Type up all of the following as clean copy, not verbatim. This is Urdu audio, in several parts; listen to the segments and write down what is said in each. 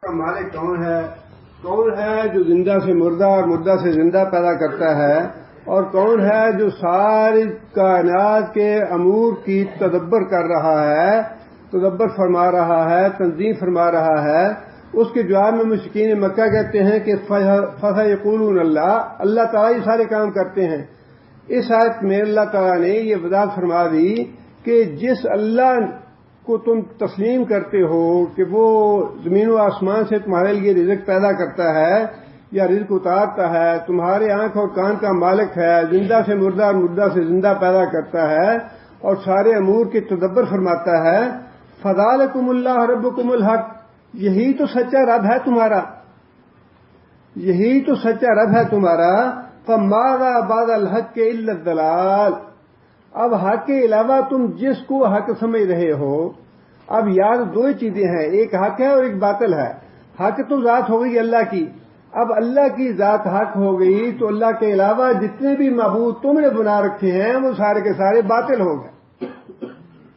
کا مالک کون ہے جو زندہ سے مردہ اور مردہ سے زندہ پیدا کرتا ہے، اور کون ہے جو ساری کائنات کے امور کی تدبر کر رہا ہے، تدبر فرما رہا ہے، تنظیم فرما رہا ہے۔ اس کے جواب میں مشرکین مکہ کہتے ہیں کہ فَسَيَقُولُونَ اللہ تعالیٰ یہ سارے کام کرتے ہیں۔ اس آیت میں اللہ تعالیٰ نے یہ وضاحت فرما دی کہ جس اللہ کو تم تسلیم کرتے ہو کہ وہ زمین و آسمان سے تمہارے لیے رزق پیدا کرتا ہے یا رزق اتارتا ہے، تمہارے آنکھ اور کان کا مالک ہے، زندہ سے مردہ اور مردہ سے زندہ پیدا کرتا ہے اور سارے امور کے تدبر فرماتا ہے، فَذَلِكُمُ اللَّهُ رَبُّكُمُ الْحَقُّ، یہی تو سچا رب ہے تمہارا، یہی تو سچا رب ہے تمہارا۔ فَمَاذَا بَعْدَ الْحَقِّ إِلَّا الضَّلَالُ، اب حق کے علاوہ تم جس کو حق سمجھ رہے ہو، اب یاد دو ہی چیزیں ہیں، ایک حق ہے اور ایک باطل ہے۔ حق تو ذات ہو گئی اللہ کی، اب اللہ کی ذات حق ہو گئی تو اللہ کے علاوہ جتنے بھی معبود تم نے بنا رکھے ہیں وہ سارے کے سارے باطل ہو گئے،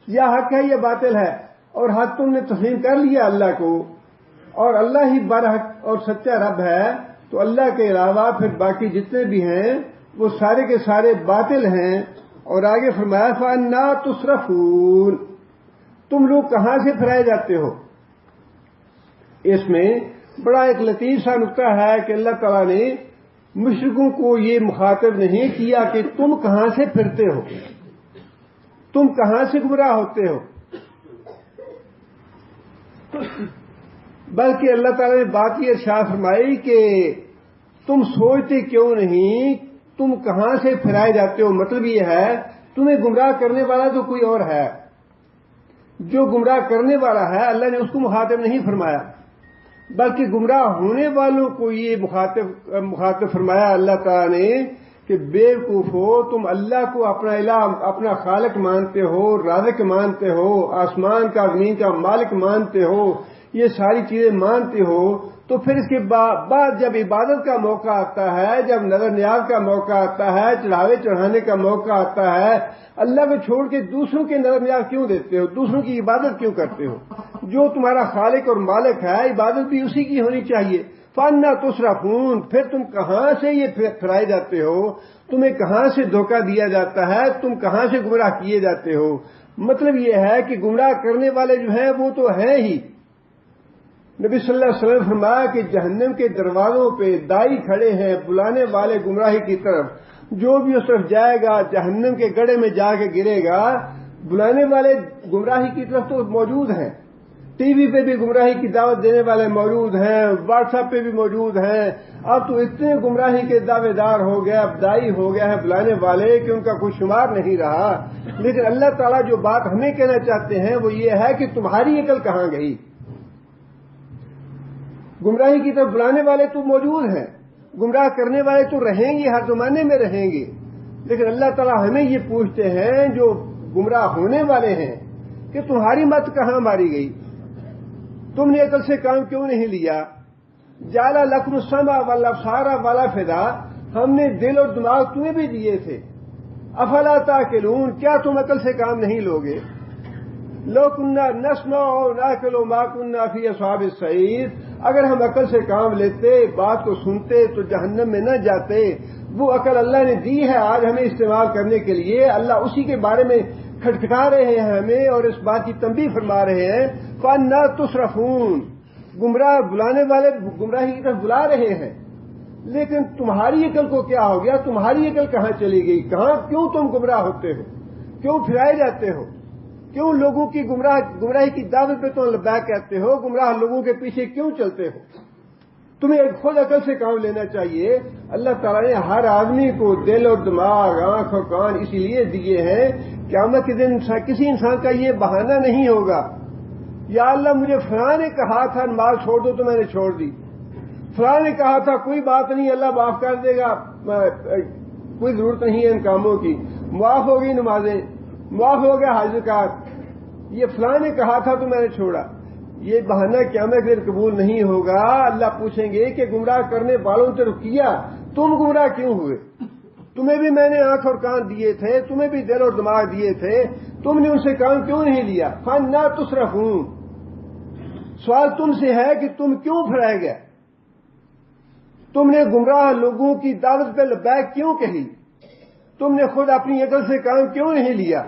یا حق ہے یا باطل ہے، اور حق تم نے تسلیم کر لیا اللہ کو، اور اللہ ہی برحق اور سچا رب ہے، تو اللہ کے علاوہ پھر باقی جتنے بھی ہیں وہ سارے کے سارے باطل ہیں۔ اور آگے فرمایا فَأَنَّىٰ تُصْرَفُونَ، تم لوگ کہاں سے پھرائے جاتے ہو۔ اس میں بڑا ایک لطیف سا نقطہ ہے کہ اللہ تعالیٰ نے مشرکوں کو یہ مخاطب نہیں کیا کہ تم کہاں سے پھرتے ہو، تم کہاں سے گمراہ ہوتے ہو، بلکہ اللہ تعالیٰ نے بات یہ ارشاد فرمائی کہ تم سوچتے کیوں نہیں، تم کہاں سے پھرائے جاتے ہو۔ مطلب یہ ہے تمہیں گمراہ کرنے والا تو کوئی اور ہے، جو گمراہ کرنے والا ہے اللہ نے اس کو مخاطب نہیں فرمایا، بلکہ گمراہ ہونے والوں کو یہ مخاطب فرمایا اللہ تعالیٰ نے کہ بے وقوف ہو، تم اللہ کو اپنا الہ، اپنا خالق مانتے ہو، رازق مانتے ہو، آسمان کا زمین کا مالک مانتے ہو، یہ ساری چیزیں مانتے ہو، تو پھر اس کے بعد جب عبادت کا موقع آتا ہے، جب نظر نیاز کا موقع آتا ہے، چڑھاوے چڑھانے کا موقع آتا ہے، اللہ کو چھوڑ کے دوسروں کے نظر نیاز کیوں دیتے ہو، دوسروں کی عبادت کیوں کرتے ہو؟ جو تمہارا خالق اور مالک ہے عبادت بھی اسی کی ہونی چاہیے۔ فَأَنَّىٰ تُصْرَفُونَ، پھر تم کہاں سے یہ پھرائے جاتے ہو، تمہیں کہاں سے دھوکہ دیا جاتا ہے، تم کہاں سے گمراہ کیے جاتے ہو۔ مطلب یہ ہے کہ گمراہ کرنے والے جو ہیں وہ تو ہیں ہی۔ نبی صلی اللہ علیہ وسلم فرمایا کہ جہنم کے دروازوں پہ دائی کھڑے ہیں بلانے والے گمراہی کی طرف، جو بھی اس طرف جائے گا جہنم کے گڑھے میں جا کے گرے گا۔ بلانے والے گمراہی کی طرف تو موجود ہیں، ٹی وی پہ بھی گمراہی کی دعوت دینے والے موجود ہیں، واٹس ایپ پہ بھی موجود ہیں۔ اب تو اتنے گمراہی کے دعوے دار ہو گیا، اب دائی ہو گیا ہے بلانے والے کہ ان کا کوئی شمار نہیں رہا۔ لیکن اللہ تعالیٰ جو بات ہمیں کہنا چاہتے ہیں وہ یہ ہے کہ تمہاری عقل کہاں گئی؟ گمراہی کی طرف بلانے والے تو موجود ہیں، گمراہ کرنے والے تو رہیں گے، ہر زمانے میں رہیں گے، لیکن اللہ تعالیٰ ہمیں یہ پوچھتے ہیں جو گمراہ ہونے والے ہیں کہ تمہاری مت کہاں ماری گئی، تم نے عقل سے کام کیوں نہیں لیا؟ جعل لکم السمع والابصار والافئدہ، ہم نے دل اور دماغ تمہیں بھی دیے تھے، افلا تعقلون، کیا تم عقل سے کام نہیں لوگے؟ لو كنا نسمع ونعقل ما كنا في اصحاب السعیر، اگر ہم عقل سے کام لیتے، بات کو سنتے تو جہنم میں نہ جاتے۔ وہ عقل اللہ نے دی ہے آج ہمیں استعمال کرنے کے لیے، اللہ اسی کے بارے میں کھٹکھٹا رہے ہیں ہمیں اور اس بات کی تنبیہ فرما رہے ہیں۔ فَأَنَّىٰ تُصْرَفُونَ، گمراہ بلانے والے گمراہی کی طرف بلا رہے ہیں، لیکن تمہاری عقل کو کیا ہو گیا؟ تمہاری عقل کہاں چلی گئی؟ کیوں تم گمراہ ہوتے ہو؟ کیوں پھرائے جاتے ہو؟ کیوں لوگوں کی گمراہی کی دعوت پہ تم لبیک کہتے ہو؟ گمراہ لوگوں کے پیچھے کیوں چلتے ہو؟ تمہیں خود عقل سے کام لینا چاہیے۔ اللہ تعالیٰ نے ہر آدمی کو دل اور دماغ، آنکھ اور کان اسی لیے دیے ہیں، قیامت کے دن کسی انسان کا یہ بہانہ نہیں ہوگا یا اللہ مجھے فلاں نے کہا تھا نماز چھوڑ دو تو میں نے چھوڑ دی، فلاں نے کہا تھا کوئی بات نہیں اللہ معاف کر دے گا، کوئی ضرورت نہیں ہے ان کاموں کی، معاف ہو گئی نمازیں، معاف ہو گیا حج زکات، یہ فلاں نے کہا تھا تو میں نے چھوڑا، یہ بہانہ قیامت کے دن قبول نہیں ہوگا۔ اللہ پوچھیں گے کہ گمراہ کرنے والوں سے رکیا، تم گمراہ کیوں ہوئے؟ تمہیں بھی میں نے آنکھ اور کان دیے تھے، تمہیں بھی دل اور دماغ دیے تھے، تم نے ان سے کام کیوں نہیں لیا؟ فَأَنَّىٰ تُصْرَفُونَ، سوال تم سے ہے کہ تم کیوں پھرائے گئے؟ تم نے گمراہ لوگوں کی دعوت پہ لبیک کیوں کہی؟ تم نے خود اپنی عقل سے کام کیوں نہیں لیا؟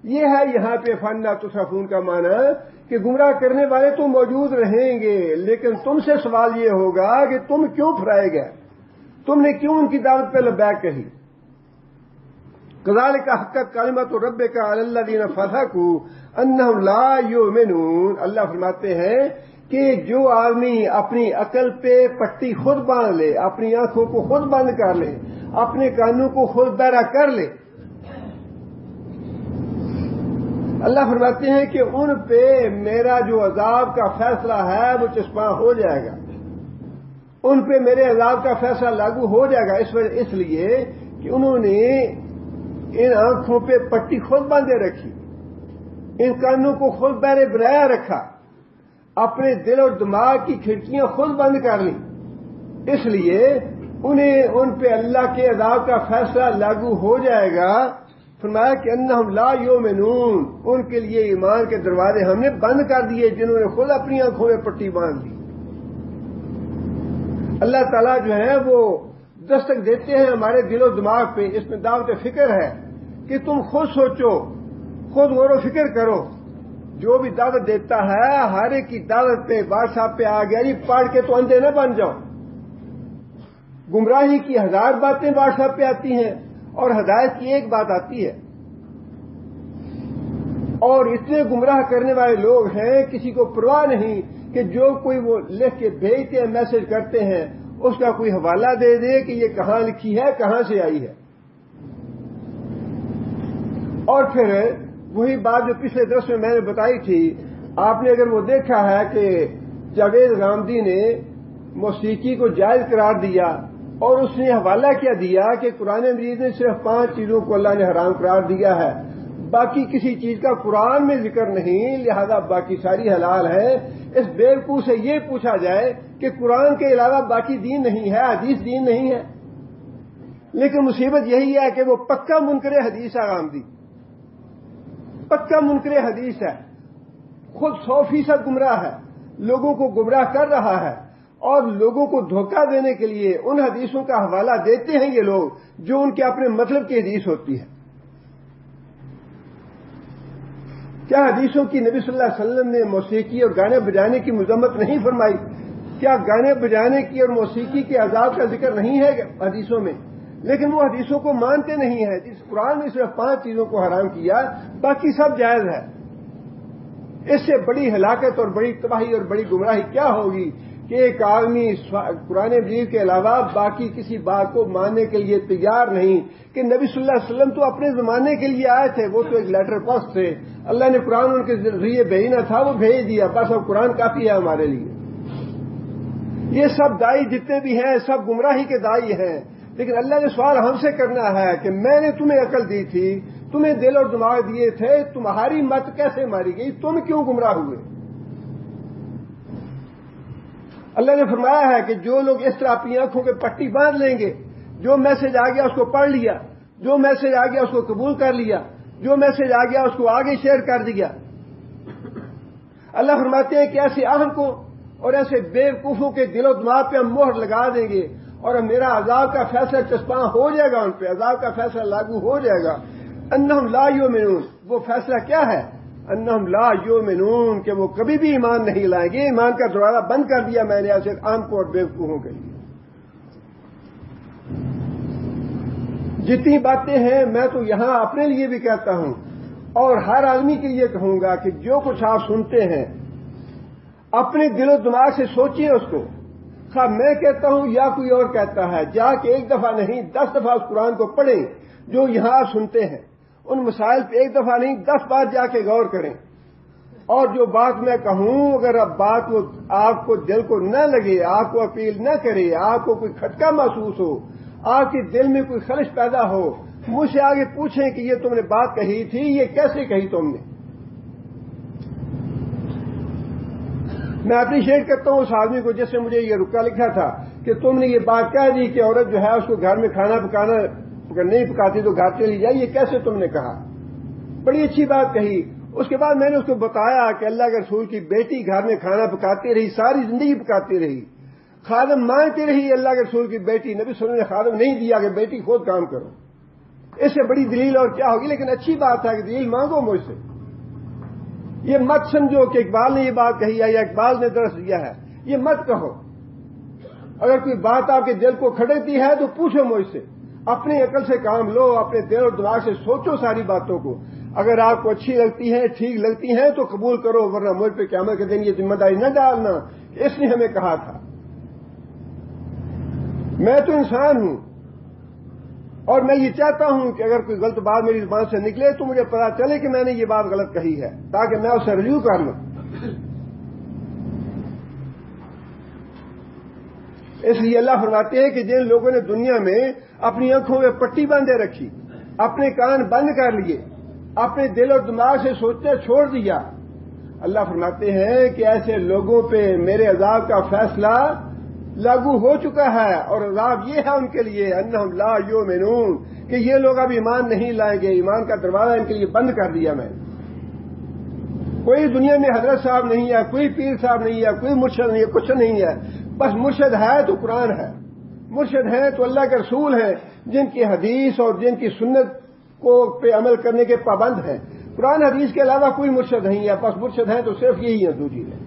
یہ ہے یہاں پہ فنا تصرفون کا معنی کہ گمراہ کرنے والے تو موجود رہیں گے، لیکن تم سے سوال یہ ہوگا کہ تم کیوں پھرائے گئے؟ تم نے کیوں ان کی دعوت پہ لبیک کہی؟ کذالک حقت کلمۃ ربک علی الذین فسقوا انہم لا یؤمنون۔ اللہ فرماتے ہیں کہ جو آدمی اپنی عقل پہ پٹی خود باندھ لے، اپنی آنکھوں کو خود بند کر لے، اپنے کانوں کو خود بہرا کر لے، اللہ فرماتے ہیں کہ ان پہ میرا جو عذاب کا فیصلہ ہے وہ چسپاں ہو جائے گا، ان پہ میرے عذاب کا فیصلہ لاگو ہو جائے گا، اس لیے کہ انہوں نے ان آنکھوں پہ پٹی خود باندھے رکھی، ان کانوں کو خود بہرے بنایا رکھا، اپنے دل اور دماغ کی کھڑکیاں خود بند کر لیں، اس لیے انہیں ان پہ اللہ کے عذاب کا فیصلہ لاگو ہو جائے گا۔ فرمایا کہ انہم لا یؤمنون، ان کے لیے ایمان کے دروازے ہم نے بند کر دیے جنہوں نے خود اپنی آنکھوں میں پٹی باندھ لی۔ اللہ تعالیٰ جو ہے وہ دستک دیتے ہیں ہمارے دل و دماغ پہ، اس میں دعوت فکر ہے کہ تم خود سوچو، خود غور و فکر کرو۔ جو بھی دعوت دیتا ہے ہر ایک کی دعوت پہ واٹس ایپ پہ آ گیا جی پڑھ کے تو اندھے نہ بن جاؤ۔ گمراہی کی 1000 باتیں واٹس ایپ پہ آتی ہیں اور ہدایت کی ایک بات آتی ہے، اور اتنے گمراہ کرنے والے لوگ ہیں کسی کو پرواہ نہیں کہ جو کوئی وہ لکھ کے بھیجتے ہیں، میسج کرتے ہیں، اس کا کوئی حوالہ دے دے کہ یہ کہاں لکھی ہے، کہاں سے آئی ہے۔ اور پھر وہی بات جو پچھلے درس میں نے بتائی تھی، آپ نے اگر وہ دیکھا ہے کہ جاوید غامدی نے موسیقی کو جائز قرار دیا اور اس نے حوالہ کیا دیا کہ قرآن مجید نے صرف 5 چیزوں کو اللہ نے حرام قرار دیا ہے، باقی کسی چیز کا قرآن میں ذکر نہیں، لہذا باقی ساری حلال ہے۔ اس بیوقوف سے یہ پوچھا جائے کہ قرآن کے علاوہ باقی دین نہیں ہے، حدیث دین نہیں ہے، لیکن مصیبت یہی ہے کہ وہ پکا منکر حدیث ہے، غامدی پکا منکر حدیث ہے، خود 100% گمراہ ہے، لوگوں کو گمراہ کر رہا ہے، اور لوگوں کو دھوکہ دینے کے لیے ان حدیثوں کا حوالہ دیتے ہیں یہ لوگ جو ان کے اپنے مطلب کی حدیث ہوتی ہے۔ کیا حدیثوں کی نبی صلی اللہ علیہ وسلم نے موسیقی اور گانے بجانے کی مذمت نہیں فرمائی؟ کیا گانے بجانے کی اور موسیقی کے عذاب کا ذکر نہیں ہے حدیثوں میں؟ لیکن وہ حدیثوں کو مانتے نہیں ہیں۔ جس قرآن نے صرف 5 چیزوں کو حرام کیا، باقی سب جائز ہے۔ اس سے بڑی ہلاکت اور بڑی تباہی اور بڑی گمراہی کیا ہوگی کہ ایک آدمی قرآن مجید کے علاوہ باقی کسی بات کو ماننے کے لیے تیار نہیں، کہ نبی صلی اللہ علیہ وسلم تو اپنے زمانے کے لیے آئے تھے، وہ تو ایک لیٹر پوسٹ تھے، اللہ نے قرآن ان کے ذریعے بھیجنا تھا، وہ بھیج دیا، بس اب قرآن کافی ہے ہمارے لیے۔ یہ سب دائی جتنے بھی ہیں سب گمراہی کے دائی ہیں، لیکن اللہ نے سوال ہم سے کرنا ہے کہ میں نے تمہیں عقل دی تھی، تمہیں دل اور دماغ دیے تھے، تمہاری مت کیسے ماری گئی، تم کیوں گمراہ ہوئے؟ اللہ نے فرمایا ہے کہ جو لوگ اس طرح اپنی آنکھوں کے پٹی باندھ لیں گے، جو میسج آ گیا اس کو پڑھ لیا، جو میسج آ گیا اس کو قبول کر لیا، جو میسج آ گیا اس کو آگے شیئر کر دیا۔ اللہ فرماتے ہیں کہ ایسے اہم کو اور ایسے بے وقوفوں کے دل و دماغ پہ ہم مہر لگا دیں گے اور میرا عذاب کا فیصلہ چسپاں ہو جائے گا، ان پہ عذاب کا فیصلہ لاگو ہو جائے گا۔ انہم لا یؤمنون، وہ فیصلہ کیا ہے؟ انہم لا یؤمنون، کہ وہ کبھی بھی ایمان نہیں لائیں گے۔ ایمان کا دروازہ بند کر دیا میں نے ایسے عام کو اور بے وقوفوں کے لیے۔ جتنی باتیں ہیں میں تو یہاں اپنے لیے بھی کہتا ہوں اور ہر آدمی کے لیے کہوں گا کہ جو کچھ آپ سنتے ہیں اپنے دل و دماغ سے سوچیے اس کو، خواہ میں کہتا ہوں یا کوئی اور کہتا ہے، جا کے 1 دفعہ نہیں 10 دفعہ اس قرآن کو پڑھیں جو یہاں آپ سنتے ہیں، ان مسائل پہ 1 دفعہ نہیں 10 بار جا کے غور کریں، اور جو بات میں کہوں اگر اب بات آپ کو دل کو نہ لگے، آپ کو اپیل نہ کرے، آپ کو کوئی کھٹکا محسوس ہو، آپ کے دل میں کوئی خلش پیدا ہو، مجھ سے آگے پوچھیں کہ یہ تم نے بات کہی تھی، یہ کیسے کہی تم نے؟ میں اپریشیٹ کرتا ہوں اس آدمی کو جس نے مجھے یہ رکا لکھا تھا کہ تم نے یہ بات کہہ دی کہ عورت جو ہے اس کو گھر میں کھانا پکانا اگر نہیں پکاتی تو گھر چلی جائے، یہ کیسے تم نے کہا؟ بڑی اچھی بات کہی، اس کے بعد میں نے اس کو بتایا کہ اللہ کے رسول کی بیٹی گھر میں کھانا پکاتی رہی، ساری زندگی پکاتی رہی، خادم مانگتی رہی، اللہ کے رسول کی بیٹی، نبی صلی اللہ علیہ وسلم نے خادم نہیں دیا کہ بیٹی خود کام کرو. اس سے بڑی دلیل اور کیا ہوگی؟ لیکن اچھی بات ہے کہ دلیل مانگو مجھ سے. یہ مت سمجھو کہ اقبال نے یہ بات کہی ہے یا اقبال نے درس دیا ہے، یہ مت کہو. اگر کوئی بات آپ کے دل کو کھٹکتی ہے تو پوچھو مجھ سے، اپنی عقل سے کام لو، اپنے دل اور دماغ سے سوچو ساری باتوں کو. اگر آپ کو اچھی لگتی ہیں، ٹھیک لگتی ہیں تو قبول کرو، ورنہ مجھ پہ قیامت کے دن یہ ذمہ داری نہ ڈالنا کہ اس نے ہمیں کہا تھا. میں تو انسان ہوں اور میں یہ چاہتا ہوں کہ اگر کوئی غلط بات میری زبان سے نکلے تو مجھے پتا چلے کہ میں نے یہ بات غلط کہی ہے، تاکہ میں اسے رجوع کر لوں. اس لیے اللہ فرماتے ہیں کہ جن لوگوں نے دنیا میں اپنی آنکھوں میں پٹی باندھے رکھی، اپنے کان بند کر لیے، اپنے دل اور دماغ سے سوچنا چھوڑ دیا، اللہ فرماتے ہیں کہ ایسے لوگوں پہ میرے عذاب کا فیصلہ لاگو ہو چکا ہے، اور عذاب یہ ہے ان کے لیے انہم لا یؤمنون، کہ یہ لوگ اب ایمان نہیں لائیں گے. ایمان کا دروازہ ان کے لیے بند کر دیا میں. کوئی دنیا میں حضرت صاحب نہیں ہے، کوئی پیر صاحب نہیں ہے، کوئی مرشد نہیں ہے، کچھ نہیں ہے. بس مرشد ہے تو قرآن ہے، مرشد ہیں تو اللہ کے رسول ہیں جن کی حدیث اور جن کی سنت کو پہ عمل کرنے کے پابند ہیں. قرآن حدیث کے علاوہ کوئی مرشد نہیں ہے. بس مرشد ہیں تو صرف یہی ہے، دوسری ہے.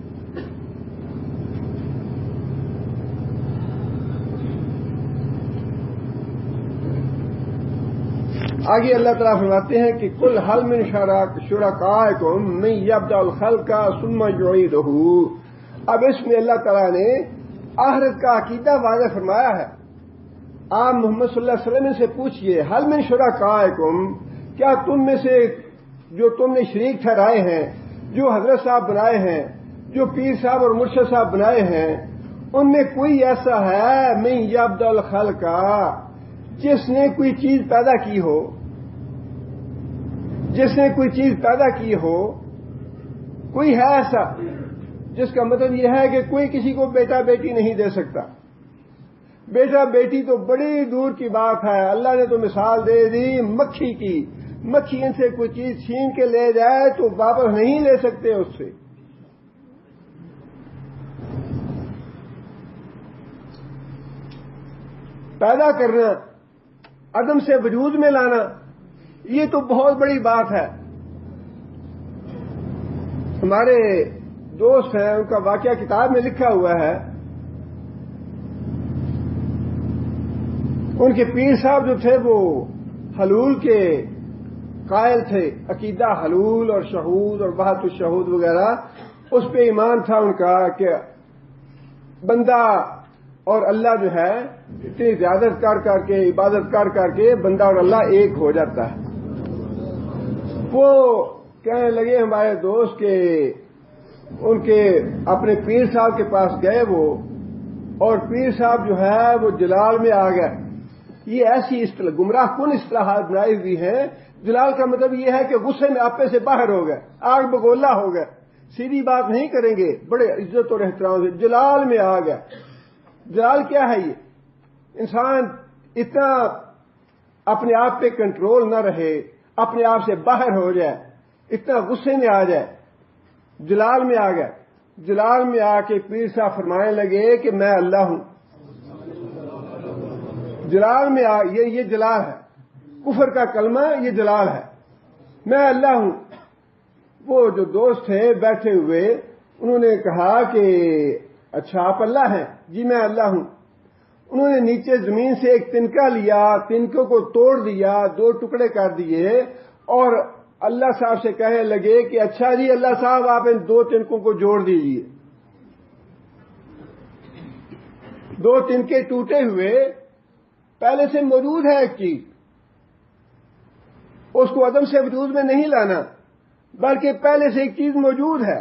آگے اللہ تعالیٰ فرماتے ہیں کہ کل حل من شرکائکم من یبدأ الخلق ثم یعیدہ. اب اس میں اللہ تعالیٰ نے آخرت کا عقیدہ واضح فرمایا ہے. آپ محمد صلی اللہ علیہ وسلم سے پوچھئے حل من شرکائکم، کیا تم میں سے جو تم نے شریک ٹھہرائے ہیں، جو حضرت صاحب بنائے ہیں، جو پیر صاحب اور مرشد صاحب بنائے ہیں، ان میں کوئی ایسا ہے من یبدأ الخلق، جس نے کوئی چیز پیدا کی ہو، جس نے کوئی چیز پیدا کی ہو؟ کوئی ہے ایسا؟ جس کا مطلب یہ ہے کہ کوئی کسی کو بیٹا بیٹی نہیں دے سکتا. بیٹا بیٹی تو بڑی دور کی بات ہے. اللہ نے تو مثال دے دی مکھی کی. مکھی ان سے کوئی چیز چھین کے لے جائے تو واپس نہیں لے سکتے اس سے. پیدا کرنا، عدم سے وجود میں لانا، یہ تو بہت بڑی بات ہے. ہمارے دوست ہیں، ان کا واقعہ کتاب میں لکھا ہوا ہے. ان کے پیر صاحب جو تھے وہ حلول کے قائل تھے، عقیدہ حلول اور شہود اور وحدت الشہود وغیرہ، اس پہ ایمان تھا ان کا کہ بندہ اور اللہ جو ہے اتنی عبادت کر کے عبادت کر کے بندہ اور اللہ ایک ہو جاتا ہے. وہ کہنے لگے ہمارے دوست کہ ان کے اپنے پیر صاحب کے پاس گئے وہ، اور پیر صاحب جو ہے وہ جلال میں آ گئے. یہ ایسی گمراہ کن اصطلاحات بنائی ہوئی ہیں. جلال کا مطلب یہ ہے کہ غصے میں آپے سے باہر ہو گئے، آگ بگولا ہو گئے، سیدھی بات نہیں کریں گے، بڑے عزت اور احترام سے جلال میں آ گئے. جلال کیا ہے؟ یہ انسان اتنا اپنے آپ پہ کنٹرول نہ رہے، اپنے آپ سے باہر ہو جائے، اتنا غصے میں آ جائے. جلال میں آ گئے. جلال میں آ کے پیر صاحب فرمانے لگے کہ میں اللہ ہوں. جلال میں یہ جلال ہے، کفر کا کلمہ یہ جلال ہے، میں اللہ ہوں. وہ جو دوست تھے بیٹھے ہوئے، انہوں نے کہا کہ اچھا آپ اللہ ہیں؟ جی میں اللہ ہوں. انہوں نے نیچے زمین سے ایک تنکا لیا، تنکوں کو توڑ دیا، 2 ٹکڑے کر دیے، اور اللہ صاحب سے کہنے لگے کہ اچھا جی اللہ صاحب آپ ان 2 تنکوں کو جوڑ دیجیے. 2 تنکے ٹوٹے ہوئے، پہلے سے موجود ہے ایک چیز، اس کو عدم سے وجود میں نہیں لانا، بلکہ پہلے سے ایک چیز موجود ہے.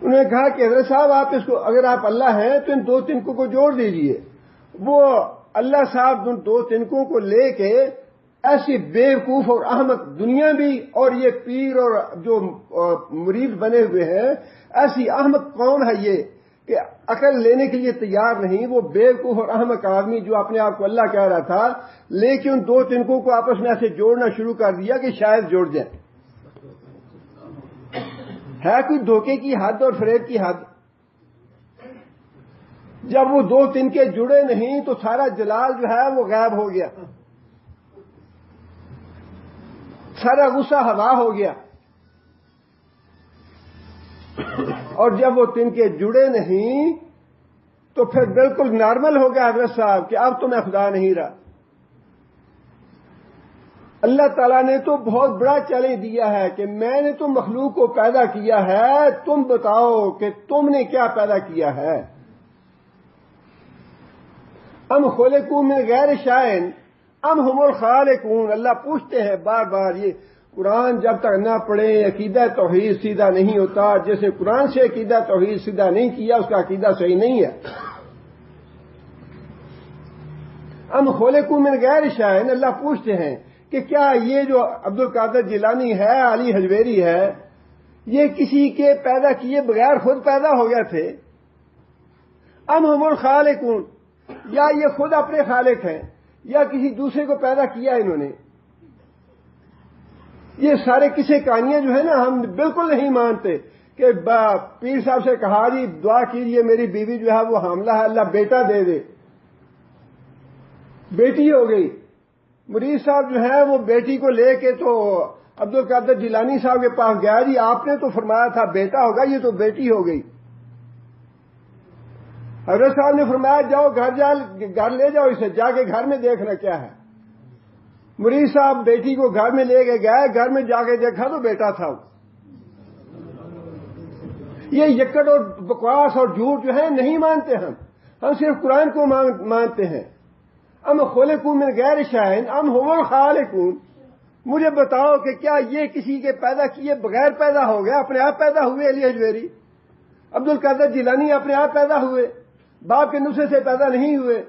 انہوں نے کہا کہ حضرت صاحب آپ اس کو، اگر آپ اللہ ہیں تو ان 2 تنکوں کو جوڑ دیجئے. وہ اللہ صاحب ان 2 تنکوں کو لے کے ایسی بیوقوف اور احمق دنیا بھی اور یہ پیر اور جو مرید بنے ہوئے ہیں، ایسی احمق قوم ہے یہ کہ عقل لینے کے لیے تیار نہیں، وہ بیوقوف اور احمق آدمی جو اپنے آپ کو اللہ کہہ رہا تھا، لیکن دو تنکوں کو آپس میں ایسے جوڑنا شروع کر دیا کہ شاید جوڑ جائیں۔ ہے کوئی دھوکے کی حد اور فریب کی حد؟ جب وہ دو تنکے جڑے نہیں تو سارا جلال جو ہے وہ غائب ہو گیا، سارا غصہ ہوا ہو گیا۔ اور جب وہ تنکے جڑے نہیں تو پھر بالکل نارمل ہو گیا حضرت صاحب کہ اب تو میں خدا نہیں رہا۔ اللہ تعالیٰ نے تو بہت بڑا چیلنج دیا ہے کہ میں نے تو مخلوق کو پیدا کیا ہے، تم بتاؤ کہ تم نے کیا پیدا کیا ہے۔ ام خلقوا من غیر شیء ام هم الخالقون، اللہ پوچھتے ہیں بار بار۔ یہ قرآن جب تک نہ پڑھیں عقیدہ توحید سیدھا نہیں ہوتا۔ جیسے قرآن سے عقیدہ توحید سیدھا نہیں کیا اس کا عقیدہ صحیح نہیں ہے۔ ام خلقوا من غیر شیء، اللہ پوچھتے ہیں کہ کیا یہ جو عبد القادر جیلانی ہے، علی حجویری ہے، یہ کسی کے پیدا کیے بغیر خود پیدا ہو گئے تھے؟ ام هم الخالقون، یا یہ خود اپنے خالق ہیں یا کسی دوسرے کو پیدا کیا انہوں نے؟ یہ سارے قصے کہانیاں جو ہے نا ہم بالکل نہیں مانتے کہ پیر صاحب سے کہا جی دعا کیجیے میری بیوی جو ہے وہ حاملہ ہے، اللہ بیٹا دے دے، بیٹی ہو گئی۔ مرید صاحب جو ہے وہ بیٹی کو لے کے تو عبد القادر جیلانی صاحب کے پاس گیا، جی آپ نے تو فرمایا تھا بیٹا ہوگا، یہ تو بیٹی ہو گئی۔ حضرت صاحب نے فرمایا جاؤ گھر لے جاؤ اسے، جا کے گھر میں دیکھنا کیا ہے۔ مرید صاحب بیٹی کو گھر میں لے کے گئے، گھر میں جا کے دیکھا تو بیٹا تھا۔ یہ یکڑ اور بکواس اور جھوٹ جو ہے نہیں مانتے ہم صرف قرآن کو مانتے ہیں۔ ام خلقوا من غیر شیء ام هم الخالقون، مجھے بتاؤ کہ کیا یہ کسی کے پیدا کیے بغیر پیدا ہو گیا؟ اپنے آپ پیدا ہوئے علی حجویری، عبد القادر جیلانی اپنے آپ پیدا ہوئے، باپ کے نسخے سے پیدا نہیں ہوئے،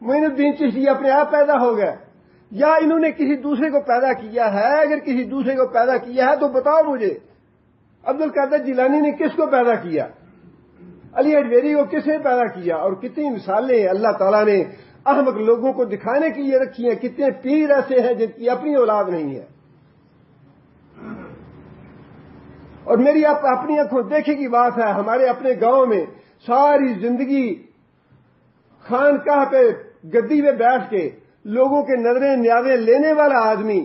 معین الدین چشتی اپنے آپ پیدا ہو گئے، یا انہوں نے کسی دوسرے کو پیدا کیا ہے؟ اگر کسی دوسرے کو پیدا کیا ہے تو بتاؤ مجھے، عبد القادر جیلانی نے کس کو پیدا کیا؟ علی حجویری کو کس نے پیدا کیا؟ اور کتنی مثالیں اللہ تعالیٰ نے احمق لوگوں کو دکھانے کے لیے رکھی ہیں۔ کتنے پیر ایسے ہیں جن کی اپنی اولاد نہیں ہے، اور میری اپنی آنکھوں دیکھے کی بات ہے، ہمارے اپنے گاؤں میں ساری زندگی خانقاہ پہ گدی پہ بیٹھ کے لوگوں کے نظریں نیازیں لینے والا آدمی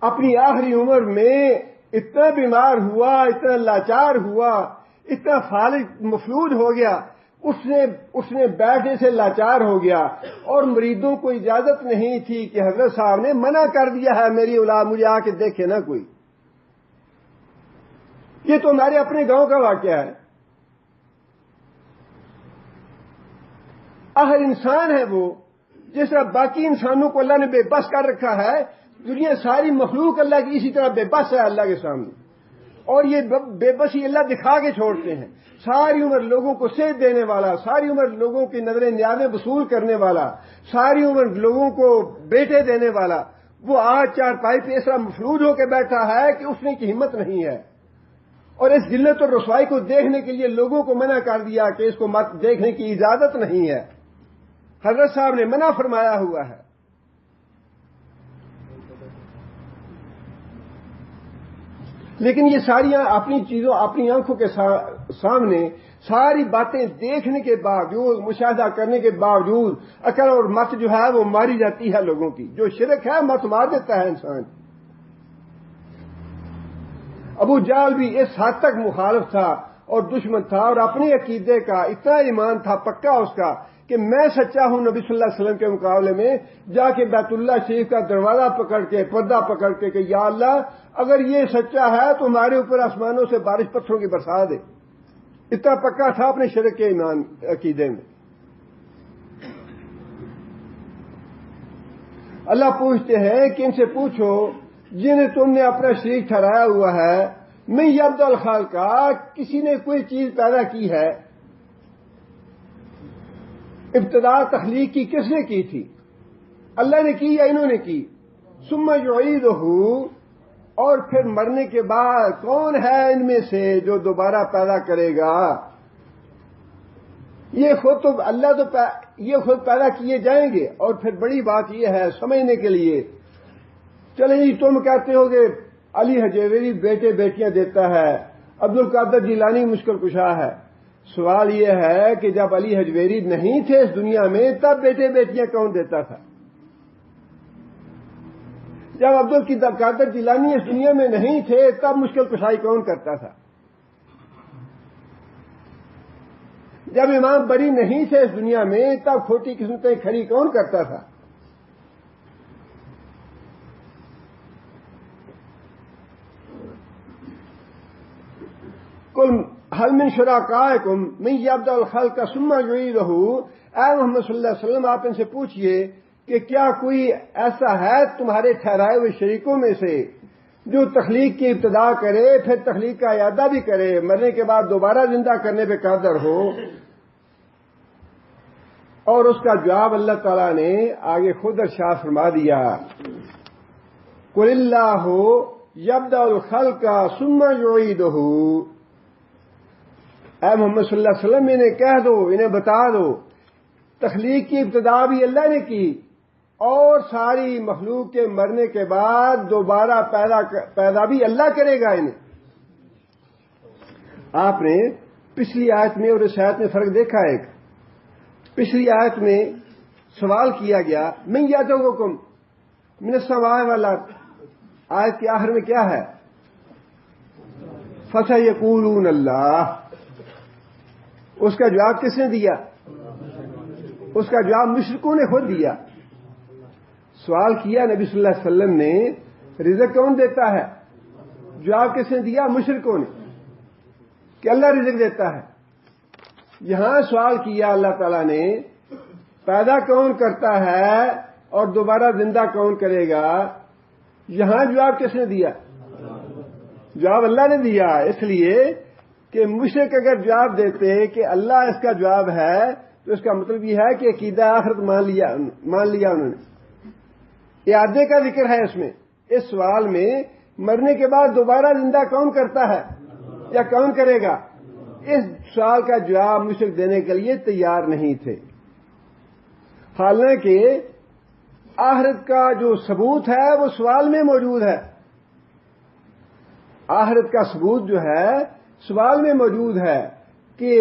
اپنی آخری عمر میں اتنا بیمار ہوا، اتنا لاچار ہوا، اتنا فالج مفلوج ہو گیا، اس نے بیٹھنے سے لاچار ہو گیا، اور مریدوں کو اجازت نہیں تھی کہ حضرت صاحب نے منع کر دیا ہے میری اولاد مجھے آ کے دیکھے نہ کوئی۔ یہ تو ہمارے اپنے گاؤں کا واقعہ ہے۔ ہر انسان ہے وہ، جس طرح باقی انسانوں کو اللہ نے بے بس کر رکھا ہے، دنیا ساری مخلوق اللہ کی اسی طرح بے بس ہے اللہ کے سامنے، اور یہ بے بسی اللہ دکھا کے چھوڑتے ہیں۔ ساری عمر لوگوں کو صحت دینے والا، ساری عمر لوگوں کی نظریں نیازیں وصول کرنے والا، ساری عمر لوگوں کو بیٹے دینے والا، وہ آج چارپائی پہ اس طرح مفلوج ہو کے بیٹھا ہے کہ اٹھنے کی ہمت نہیں ہے، اور اس ذلت اور رسوائی کو دیکھنے کے لیے لوگوں کو منع کر دیا کہ اس کو مت دیکھنے کی اجازت نہیں ہے۔ حضرت صاحب نے منع فرمایا ہوا ہے۔ لیکن یہ ساری اپنی چیزوں اپنی آنکھوں کے سامنے ساری باتیں دیکھنے کے باوجود، مشاہدہ کرنے کے باوجود عقل اور مت جو ہے وہ ماری جاتی ہے لوگوں کی۔ جو شرک ہے مت مار دیتا ہے انسان۔ ابو جہل بھی اس حد تک مخالف تھا اور دشمن تھا، اور اپنے عقیدے کا اتنا ایمان تھا پکا اس کا کہ میں سچا ہوں نبی صلی اللہ علیہ وسلم کے مقابلے میں، جا کے بیت اللہ شریف کا دروازہ پکڑ کے پردہ پکڑ کے کہ یا اللہ اگر یہ سچا ہے تو ہمارے اوپر آسمانوں سے بارش پتھروں کی برسا دے۔ اتنا پکا تھا اپنے شرک کے ایمان عقیدے میں۔ اللہ پوچھتے ہیں کہ ان سے پوچھو جنہیں تم نے اپنا شریک ٹھہرایا ہوا ہے، میں یبدأ الخلق، کسی نے کوئی چیز پیدا کی ہے، ابتدا تخلیق کی کس نے کی تھی؟ اللہ نے کی یا انہوں نے کی؟ ثم یعیدہ، اور پھر مرنے کے بعد کون ہے ان میں سے جو دوبارہ پیدا کرے گا؟ یہ خود پیدا کیے جائیں گے. اور پھر بڑی بات یہ ہے سمجھنے کے لیے، چلے جی تم کہتے ہو کہ علی حجویری بیٹے بیٹیاں دیتا ہے، عبد القادر جیلانی مشکل کشا ہے. سوال یہ ہے کہ جب علی حجویری نہیں تھے اس دنیا میں تب بیٹے بیٹیاں کون دیتا تھا؟ جب عبد القادر جیلانی اس دنیا میں نہیں تھے تب مشکل کشائی کون کرتا تھا؟ جب امام بری نہیں تھے اس دنیا میں تب کھوٹی قسمتیں کھڑی کون کرتا تھا؟ کل حل من شرکائکم من یبدأ الخلق ثم یعیدہ. اے محمد صلی اللہ علیہ وسلم آپ ان سے پوچھئے کہ کیا کوئی ایسا ہے تمہارے ٹھہرائے ہوئے شریکوں میں سے جو تخلیق کی ابتدا کرے پھر تخلیق کا اعادہ بھی کرے، مرنے کے بعد دوبارہ زندہ کرنے پہ قادر ہو؟ اور اس کا جواب اللہ تعالیٰ نے آگے خود ارشاد فرما دیا، قل اللہ یبدأ الخلق ثم یعیدہ. اے محمد صلی اللہ علیہ وسلم انہیں کہہ دو، انہیں بتا دو، تخلیق کی ابتدا بھی اللہ نے کی اور ساری مخلوق کے مرنے کے بعد دوبارہ پیدا بھی اللہ کرے گا انہیں. آپ نے پچھلی آیت میں اور اس آیت میں فرق دیکھا. ایک پچھلی آیت میں سوال کیا گیا من یرزقکم من السماء والارض، آیت کے آخر میں کیا ہے؟ فسیقولون اللہ. اس کا جواب کس نے دیا؟ اس کا جواب مشرکوں نے خود دیا. سوال کیا نبی صلی اللہ علیہ وسلم نے رزق کون دیتا ہے؟ جواب کس نے دیا؟ مشرکوں نے، کہ اللہ رزق دیتا ہے. یہاں سوال کیا اللہ تعالیٰ نے پیدا کون کرتا ہے اور دوبارہ زندہ کون کرے گا، یہاں جواب کس نے دیا؟ جواب اللہ نے دیا. اس لیے کہ مشرک اگر جواب دیتے کہ اللہ اس کا جواب ہے تو اس کا مطلب یہ ہے کہ عقیدہ آخرت مان لیا انہوں نے. اعادے کا ذکر ہے اس میں. اس سوال میں مرنے کے بعد دوبارہ زندہ کون کرتا ہے یا کون کرے گا، اس سوال کا جواب مشرک دینے کے لیے تیار نہیں تھے. حالانکہ آخرت کا جو ثبوت ہے وہ سوال میں موجود ہے. آخرت کا ثبوت جو ہے سوال میں موجود ہے کہ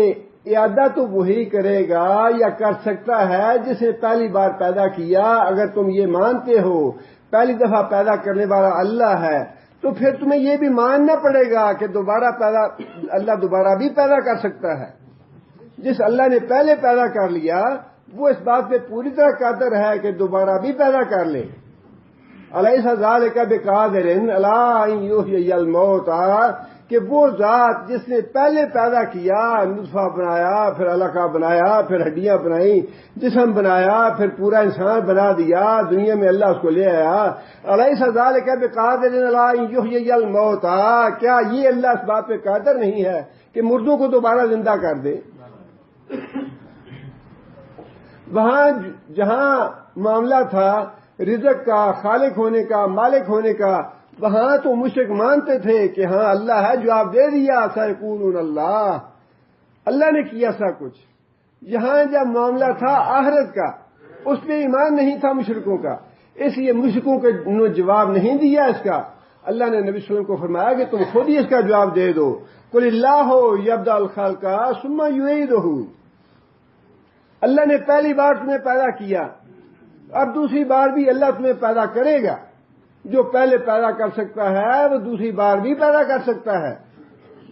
اعادہ تو وہی کرے گا یا کر سکتا ہے جس نے پہلی بار پیدا کیا. اگر تم یہ مانتے ہو پہلی دفعہ پیدا کرنے والا اللہ ہے تو پھر تمہیں یہ بھی ماننا پڑے گا کہ اللہ دوبارہ بھی پیدا کر سکتا ہے. جس اللہ نے پہلے پیدا کر لیا وہ اس بات پہ پوری طرح قادر ہے کہ دوبارہ بھی پیدا کر لے. الیس ذالک بقادر علی ان یحیی الموتى، کہ وہ ذات جس نے پہلے پیدا کیا، نطفہ بنایا، پھر علقہ بنایا، پھر ہڈیاں بنائیں، جسم بنایا، پھر پورا انسان بنا دیا، دنیا میں اللہ اس کو لے آیا. الیس ذالک بقادر علی ان یحیی الموتى، کیا یہ اللہ اس بات پہ قادر نہیں ہے کہ مردوں کو دوبارہ زندہ کر دے؟ وہاں جہاں معاملہ تھا رزق کا، خالق ہونے کا، مالک ہونے کا، وہاں تو مشرک مانتے تھے کہ ہاں اللہ ہے، جواب دے دیا سیقولون اللہ، اللہ نے کیا سا کچھ. یہاں جب معاملہ تھا آخرت کا اس پہ ایمان نہیں تھا مشرکوں کا، اس لیے مشرکوں کو جواب نہیں دیا اس کا. اللہ نے نبی صلی اللہ علیہ وسلم کو فرمایا کہ تم خود ہی اس کا جواب دے دو. قل اللہ یبدأ الخلق ثم یعیدہ. اللہ نے پہلی بار تمہیں پیدا کیا، اب دوسری بار بھی اللہ تمہیں پیدا کرے گا. جو پہلے پیدا کر سکتا ہے وہ دوسری بار بھی پیدا کر سکتا ہے.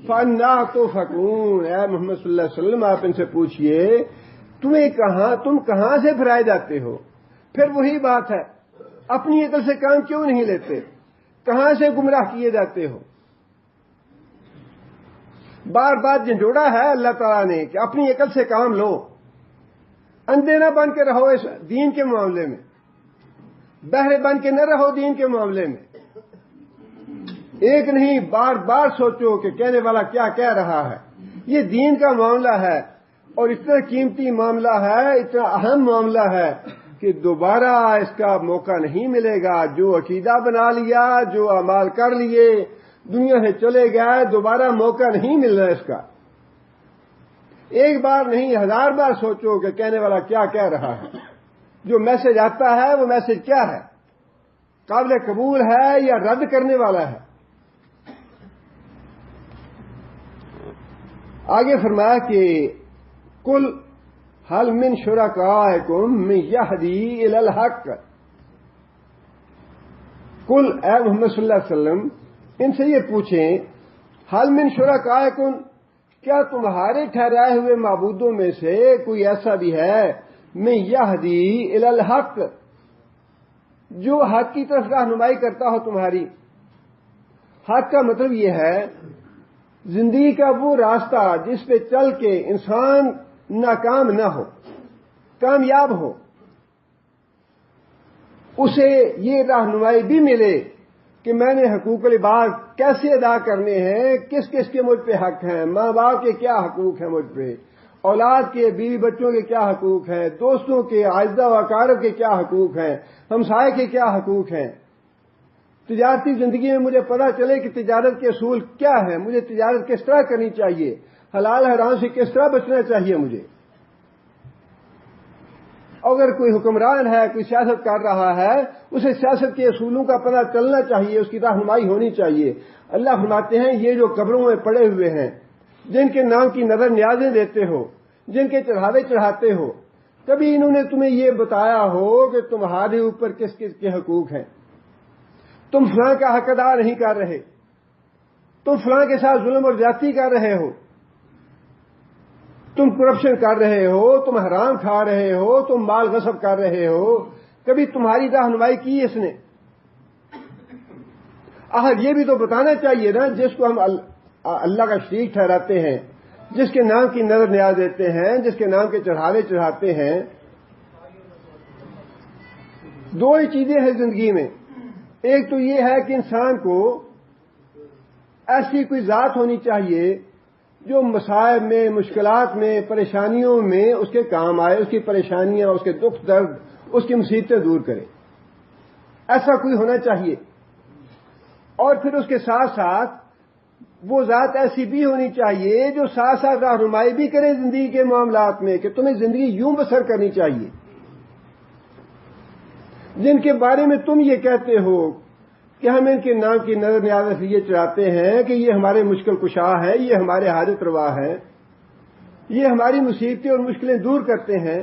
فَأَنَّىٰ تُؤْفَكُونَ. اے محمد صلی اللہ علیہ وسلم آپ ان سے پوچھئے تم کہاں سے پھرائے جاتے ہو؟ پھر وہی بات ہے، اپنی عقل سے کام کیوں نہیں لیتے؟ کہاں سے گمراہ کیے جاتے ہو؟ بار بار جھنجھوڑا ہے اللہ تعالیٰ نے کہ اپنی عقل سے کام لو، اندھے نہ بن کے رہو اس دین کے معاملے میں، بہرے بن کے نہ رہو دین کے معاملے میں. ایک نہیں بار بار سوچو کہ کہنے والا کیا کہہ رہا ہے. یہ دین کا معاملہ ہے اور اتنا قیمتی معاملہ ہے، اتنا اہم معاملہ ہے کہ دوبارہ اس کا موقع نہیں ملے گا. جو عقیدہ بنا لیا، جو اعمال کر لیے، دنیا سے چلے گئے، دوبارہ موقع نہیں مل رہا اس کا. ایک بار نہیں 1000 بار سوچو کہ کہنے والا کیا کہہ رہا ہے، جو میسج آتا ہے وہ میسج کیا ہے، قابل قبول ہے یا رد کرنے والا ہے۔ آگے فرمایا کہ قل هل من شرکائکم من یہدی الی الحق، قل اے محمد صلی اللہ علیہ وسلم ان سے یہ پوچھیں، هل من شرکائکم، کیا تمہارے ٹھہرائے ہوئے معبودوں میں سے کوئی ایسا بھی ہے من یہدی الی الحق، جو حق کی طرف رہنمائی کرتا ہو تمہاری۔ حق کا مطلب یہ ہے زندگی کا وہ راستہ جس پہ چل کے انسان ناکام نہ ہو، کامیاب ہو، اسے یہ رہنمائی بھی ملے کہ میں نے حقوق العباد کیسے ادا کرنے ہیں، کس کس کے مجھ پہ حق ہیں، ماں باپ کے کیا حقوق ہیں مجھ پہ، اولاد کے، بیوی بچوں کے کیا حقوق ہیں، دوستوں کے، اعزاء و اقارب کے کیا حقوق ہیں، ہمسائے کے کیا حقوق ہیں۔ تجارتی زندگی میں مجھے پتہ چلے کہ تجارت کے اصول کیا ہیں، مجھے تجارت کس طرح کرنی چاہیے، حلال حرام سے کس طرح بچنا چاہیے مجھے۔ اگر کوئی حکمران ہے، کوئی سیاست کر رہا ہے، اسے سیاست کے اصولوں کا پتہ چلنا چاہیے، اس کی رہنمائی ہونی چاہیے۔ اللہ فرماتے ہیں یہ جو قبروں میں پڑے ہوئے ہیں، جن کے نام کی نظر نیازیں دیتے ہو، جن کے چڑھاوے چڑھاتے ہو، کبھی انہوں نے تمہیں یہ بتایا ہو کہ تمہارے اوپر کس کس کے حقوق ہیں؟ تم فلاں کا حق ادا نہیں کر رہے، تم فلاں کے ساتھ ظلم اور زیادتی کر رہے ہو، تم کرپشن کر رہے ہو، تم حرام کھا رہے ہو، تم مال غصب کر رہے ہو، کبھی تمہاری رہنمائی کی اس نے؟ یہ بھی تو بتانا چاہیے نا، جس کو ہم اللہ کا شریک ٹھہراتے ہیں، جس کے نام کی نظر نیاز دیتے ہیں، جس کے نام کے چڑھاوے چڑھاتے ہیں۔ دو ہی چیزیں ہیں زندگی میں، ایک تو یہ ہے کہ انسان کو ایسی کوئی ذات ہونی چاہیے جو مصائب میں، مشکلات میں، پریشانیوں میں اس کے کام آئے، اس کی پریشانیاں، اس کے دکھ درد، اس کی مصیبتیں دور کرے، ایسا کوئی ہونا چاہیے۔ اور پھر اس کے ساتھ ساتھ وہ ذات ایسی بھی ہونی چاہیے جو ساتھ ساتھ رہنمائی بھی کرے زندگی کے معاملات میں کہ تمہیں زندگی یوں بسر کرنی چاہیے، جن کے بارے میں تم یہ کہتے ہو کہ ہم ان کے نام کی نظر نیاز سے یہ چڑھاتے ہیں کہ یہ ہمارے مشکل کشا ہے، یہ ہمارے حاجت روا ہیں، یہ ہماری مصیبتیں اور مشکلیں دور کرتے ہیں۔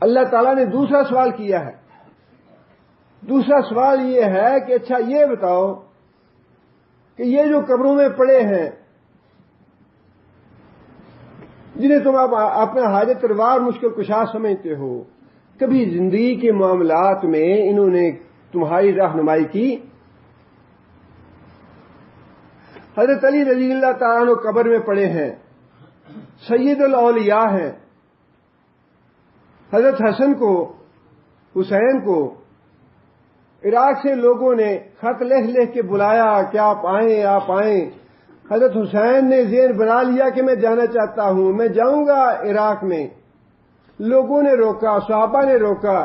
اللہ تعالیٰ نے دوسرا سوال کیا ہے، دوسرا سوال یہ ہے کہ اچھا یہ بتاؤ کہ یہ جو قبروں میں پڑے ہیں، جنہیں تم اپنا حاجت روا اور مشکل کشا سمجھتے ہو، کبھی زندگی کے معاملات میں انہوں نے تمہاری رہنمائی کی؟ حضرت علی رضی اللہ تعالیٰ عنہ قبر میں پڑے ہیں، سید الاولیاء ہیں۔ حضرت حسن کو، حسین کو عراق سے لوگوں نے خط لکھ لکھ کے بلایا کہ آپ آئیں، آپ آئیں۔ حضرت حسین نے ذہن بنا لیا کہ میں جانا چاہتا ہوں، میں جاؤں گا عراق میں۔ لوگوں نے روکا، صحابہ نے روکا،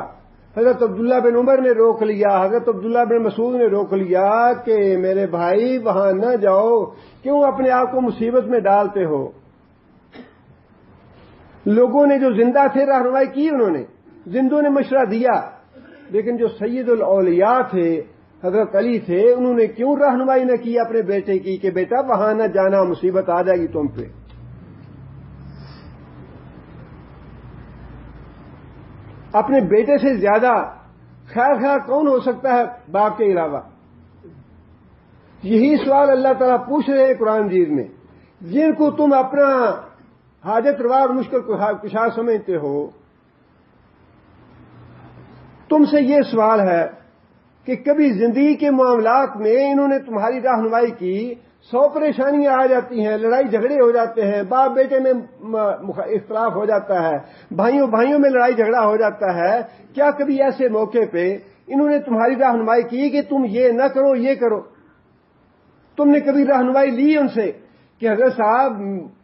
حضرت عبداللہ بن عمر نے روک لیا، حضرت عبداللہ بن مسعود نے روک لیا کہ میرے بھائی وہاں نہ جاؤ، کیوں اپنے آپ کو مصیبت میں ڈالتے ہو؟ لوگوں نے جو زندہ تھے رہنمائی کی، انہوں نے زندوں نے مشورہ دیا، لیکن جو سید الاولیاء تھے، حضرت علی تھے، انہوں نے کیوں رہنمائی نہ کی اپنے بیٹے کی کہ بیٹا وہاں نہ جانا، مصیبت آ جائے گی تم پہ۔ اپنے بیٹے سے زیادہ خیر خواہ کون ہو سکتا ہے باپ کے علاوہ؟ یہی سوال اللہ تعالیٰ پوچھ رہے ہیں قرآن مجید میں، جن کو تم اپنا حاجت روا اور مشکل کشا سمجھتے ہو۔ تم سے یہ سوال ہے کہ کبھی زندگی کے معاملات میں انہوں نے تمہاری رہنمائی کی، 100 پریشانیاں آ جاتی ہیں، لڑائی جھگڑے ہو جاتے ہیں، باپ بیٹے میں اختلاف ہو جاتا ہے، بھائیوں بھائیوں میں لڑائی جھگڑا ہو جاتا ہے، کیا کبھی ایسے موقع پہ انہوں نے تمہاری رہنمائی کی کہ تم یہ نہ کرو، یہ کرو؟ تم نے کبھی رہنمائی لی ان سے کہ حضرت صاحب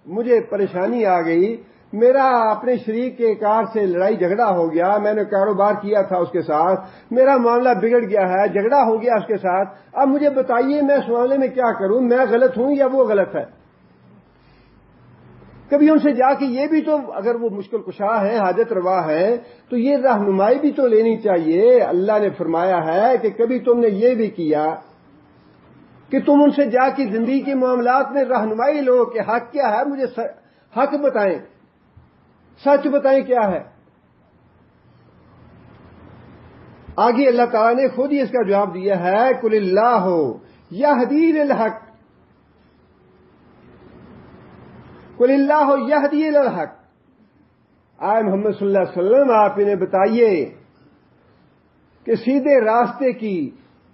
مجھے پریشانی آ گئی، میرا اپنے شریک کے کار سے لڑائی جھگڑا ہو گیا، میں نے کاروبار کیا تھا اس کے ساتھ، میرا معاملہ بگڑ گیا ہے، جھگڑا ہو گیا اس کے ساتھ، اب مجھے بتائیے میں اس معاملے میں کیا کروں، میں غلط ہوں یا وہ غلط ہے؟ کبھی ان سے جا کے یہ بھی تو، اگر وہ مشکل کشا ہے، حاجت روا ہے، تو یہ رہنمائی بھی تو لینی چاہیے۔ اللہ نے فرمایا ہے کہ کبھی تم نے یہ بھی کیا کہ تم ان سے جا کے زندگی کے معاملات میں رہنمائی لو کہ حق کیا ہے، مجھے حق بتائیں، سچ بتائیں کیا ہے۔ آگے اللہ تعالیٰ نے خود ہی اس کا جواب دیا ہے، قل اللہ یہدی للحق، قل اللہ یہدی للحق۔ آئے محمد صلی اللہ علیہ وسلم، آپ انہیں بتائیے کہ سیدھے راستے کی،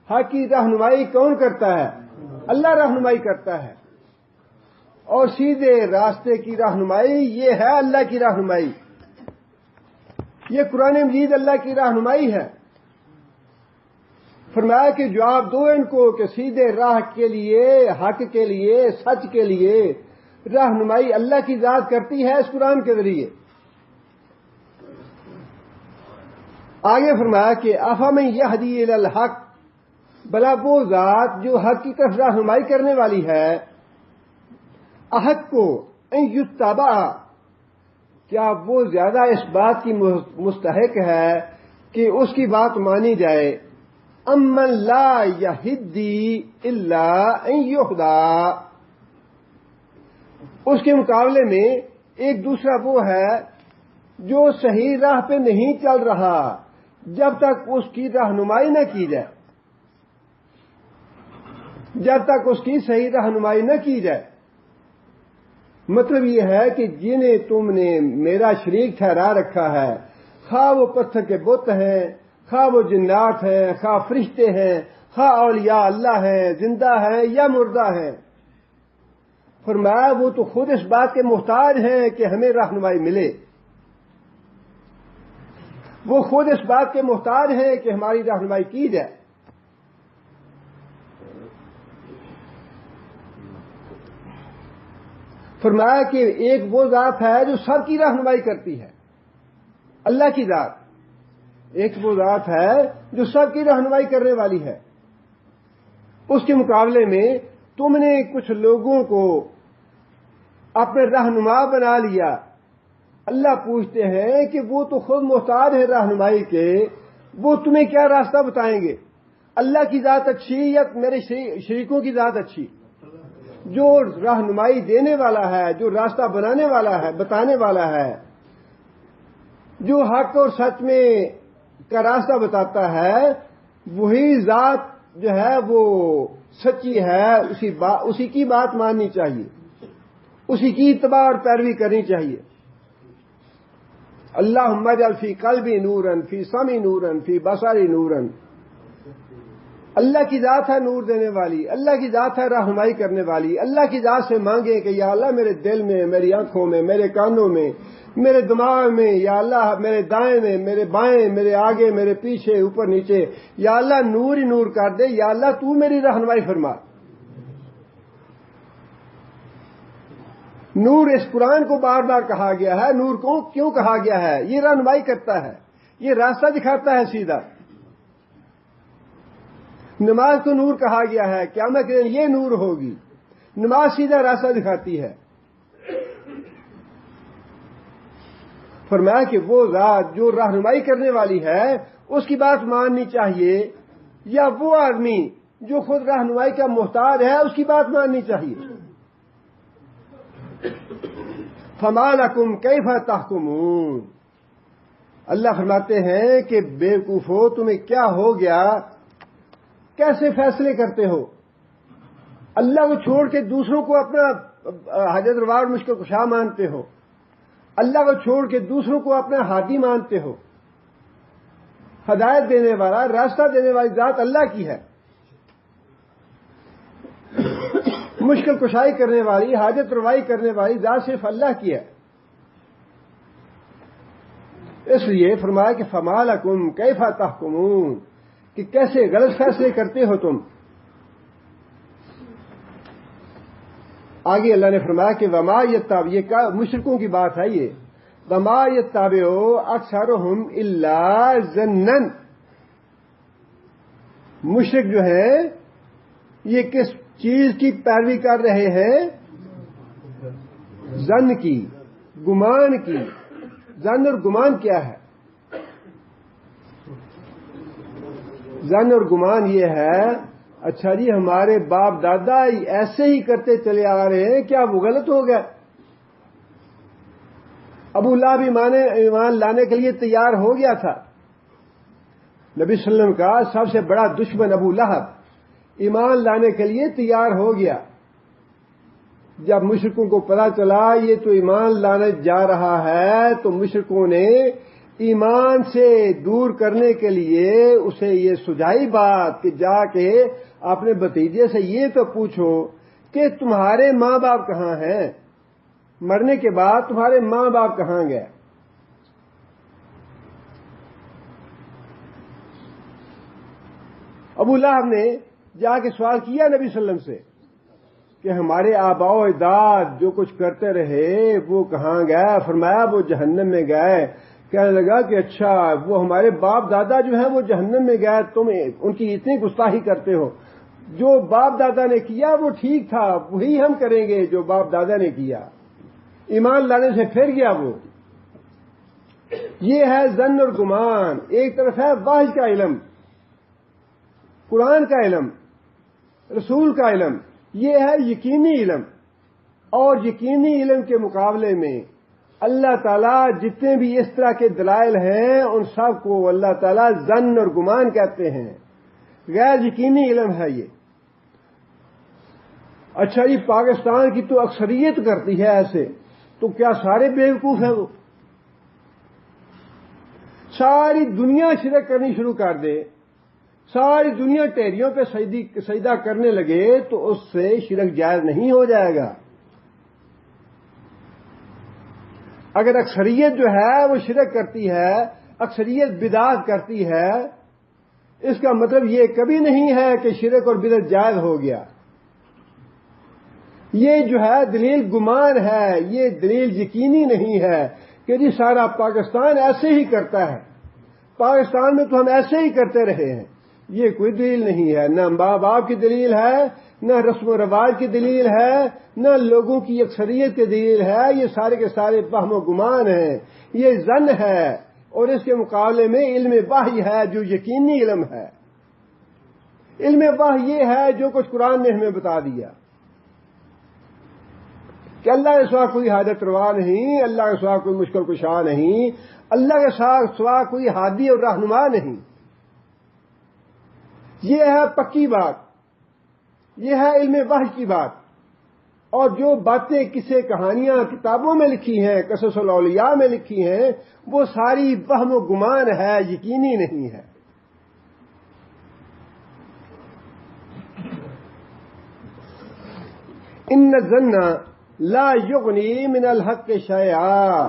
حق کی رہنمائی کون کرتا ہے؟ اللہ رہنمائی کرتا ہے، اور سیدھے راستے کی رہنمائی یہ ہے اللہ کی رہنمائی، یہ قرآن مجید اللہ کی رہنمائی ہے۔ فرمایا کہ جواب دو ان کو کہ سیدھے راہ کے لیے، حق کے لیے، سچ کے لیے رہنمائی اللہ کی ذات کرتی ہے اس قرآن کے ذریعے۔ آگے فرمایا کہ افمن یہدی الی الحق، بلا وہ ذات جو حق کی طرف رہنمائی کرنے والی ہے، احق کو ان یتبع، کیا وہ زیادہ اس بات کی مستحق ہے کہ اس کی بات مانی جائے، امن لا یہدی الا ان یہدی، اس کے مقابلے میں ایک دوسرا وہ ہے جو صحیح راہ پہ نہیں چل رہا جب تک اس کی رہنمائی نہ کی جائے، جب تک اس کی صحیح رہنمائی نہ کی جائے۔ مطلب یہ ہے کہ جنہیں تم نے میرا شریک ٹھہرا رکھا ہے، خواہ وہ پتھر کے بت ہیں، خواہ وہ جنات ہیں، خواہ فرشتے ہیں، خواہ اولیاء اللہ ہیں، زندہ ہیں یا مردہ ہیں، فرمایا وہ تو خود اس بات کے محتاج ہیں کہ ہمیں رہنمائی ملے، وہ خود اس بات کے محتاج ہیں کہ ہماری رہنمائی کی جائے۔ فرمایا کہ ایک وہ ذات ہے جو سب کی رہنمائی کرتی ہے، اللہ کی ذات، ایک وہ ذات ہے جو سب کی رہنمائی کرنے والی ہے۔ اس کے مقابلے میں تم نے کچھ لوگوں کو اپنے رہنما بنا لیا۔ اللہ پوچھتے ہیں کہ وہ تو خود محتاج ہے رہنمائی کے، وہ تمہیں کیا راستہ بتائیں گے؟ اللہ کی ذات اچھی یا میرے شریکوں کی ذات اچھی؟ جو رہنمائی دینے والا ہے، جو راستہ بنانے والا ہے، بتانے والا ہے، جو حق اور سچ میں کا راستہ بتاتا ہے، وہی ذات جو ہے وہ سچی ہے، اسی کی بات ماننی چاہیے، اسی کی اتباع اور پیروی کرنی چاہیے۔ اللہم اجعل فی قلبی نورن، فی سمعی نورن، فی بصری نورن۔ اللہ کی ذات ہے نور دینے والی، اللہ کی ذات ہے رہنمائی کرنے والی۔ اللہ کی ذات سے مانگیں کہ یا اللہ میرے دل میں، میری آنکھوں میں، میرے کانوں میں، میرے دماغ میں، یا اللہ میرے دائیں میں، میرے بائیں، میرے آگے، میرے پیچھے، اوپر نیچے، یا اللہ نور ہی نور کر دے، یا اللہ تو میری رہنمائی فرما۔ نور اس قرآن کو بار بار کہا گیا ہے۔ نور کو کیوں کہا گیا ہے؟ یہ رہنمائی کرتا ہے، یہ راستہ دکھاتا ہے سیدھا۔ نماز کو نور کہا گیا ہے، قیامت کے دن یہ نور ہوگی۔ نماز سیدھا راستہ دکھاتی ہے۔ فرمایا کہ وہ ذات جو رہنمائی کرنے والی ہے اس کی بات ماننی چاہیے، یا وہ آدمی جو خود رہنمائی کا محتاج ہے اس کی بات ماننی چاہیے۔ فما لکم کیف تحکمون، اللہ فرماتے ہیں کہ بے وقوفو تمہیں کیا ہو گیا، کیسے فیصلے کرتے ہو؟ اللہ کو چھوڑ کے دوسروں کو اپنا حاجت روا اور مشکل کشا مانتے ہو، اللہ کو چھوڑ کے دوسروں کو اپنا ہادی مانتے ہو۔ ہدایت دینے والا، راستہ دینے والی ذات اللہ کی ہے، مشکل کشائی کرنے والی، حاجت روائی کرنے والی ذات صرف اللہ کی ہے۔ اس لیے فرمایا کہ فما لکم کیف تحکمون، کہ کیسے غلط فیصلے کرتے ہو تم۔ آگے اللہ نے فرمایا کہ وما یتبع، یہ مشرکوں کی بات ہے یہ، وما یتبع اکثرهم الا ظنا، مشرک جو ہے یہ کس چیز کی پیروی کر رہے ہیں؟ زن کی، گمان کی. زن اور گمان کیا ہے؟ زن اور گمان یہ ہے، اچھا جی ہمارے باپ دادا ایسے ہی کرتے چلے آ رہے ہیں، کیا وہ غلط ہو گیا؟ ابو لہب ایمان لانے کے لیے تیار ہو گیا تھا. نبی صلی اللہ علیہ وسلم کا سب سے بڑا دشمن ابو لہب ایمان لانے کے لیے تیار ہو گیا. جب مشرکوں کو پتا چلا یہ تو ایمان لانے جا رہا ہے، تو مشرکوں نے ایمان سے دور کرنے کے لیے اسے یہ سجائی بات کہ جا کے اپنے بھتیجے سے یہ تو پوچھو کہ تمہارے ماں باپ کہاں ہیں، مرنے کے بعد تمہارے ماں باپ کہاں گئے؟ ابو لہب نے جا کے سوال کیا نبی صلی اللہ علیہ وسلم سے کہ ہمارے آباء و اجداد جو کچھ کرتے رہے وہ کہاں گئے؟ فرمایا وہ جہنم میں گئے. کہنے لگا کہ اچھا وہ ہمارے باپ دادا جو ہیں وہ جہنم میں گئے، تم ان کی اتنی گستاخی کرتے ہو. جو باپ دادا نے کیا وہ ٹھیک تھا، وہی ہم کریں گے جو باپ دادا نے کیا. ایمان لانے سے پھر گیا وہ. یہ ہے ظن اور گمان. ایک طرف ہے واحد کا علم، قرآن کا علم، رسول کا علم. یہ ہے یقینی علم. اور یقینی علم کے مقابلے میں اللہ تعالیٰ جتنے بھی اس طرح کے دلائل ہیں ان سب کو اللہ تعالیٰ ظن اور گمان کہتے ہیں. غیر یقینی علم ہے یہ. اچھا جی پاکستان کی تو اکثریت کرتی ہے ایسے، تو کیا سارے بیوقوف ہیں؟ وہ ساری دنیا شرک کرنی شروع کر دے، ساری دنیا ٹہریوں پہ سجدہ کرنے لگے تو اس سے شرک جائز نہیں ہو جائے گا. اگر اکثریت جو ہے وہ شرک کرتی ہے، اکثریت بدعت کرتی ہے، اس کا مطلب یہ کبھی نہیں ہے کہ شرک اور بدعت جائز ہو گیا. یہ جو ہے دلیل گمان ہے، یہ دلیل یقینی نہیں ہے کہ جی سارا پاکستان ایسے ہی کرتا ہے، پاکستان میں تو ہم ایسے ہی کرتے رہے ہیں. یہ کوئی دلیل نہیں ہے. نہ ماں باپ کی دلیل ہے، نہ رسم و رواج کی دلیل ہے، نہ لوگوں کی اکثریت کی دلیل ہے. یہ سارے کے سارے وہم و گمان ہیں، یہ ظن ہے. اور اس کے مقابلے میں علم وحی ہے جو یقینی علم ہے. علم وحی یہ ہے جو کچھ قرآن نے ہمیں بتا دیا کہ اللہ کے سوا کوئی حاجت روا نہیں، اللہ کے سوا کوئی مشکل کشا نہیں، اللہ کے سوا کوئی ہادی اور رہنما نہیں. یہ ہے پکی بات، یہ ہے علم وحی کی بات. اور جو باتیں قصے کہانیاں کتابوں میں لکھی ہیں، قصص الاولیاء میں لکھی ہیں، وہ ساری وہم و گمان ہے، یقینی نہیں ہے. ان الظن لا یغنی من الحق شیئا.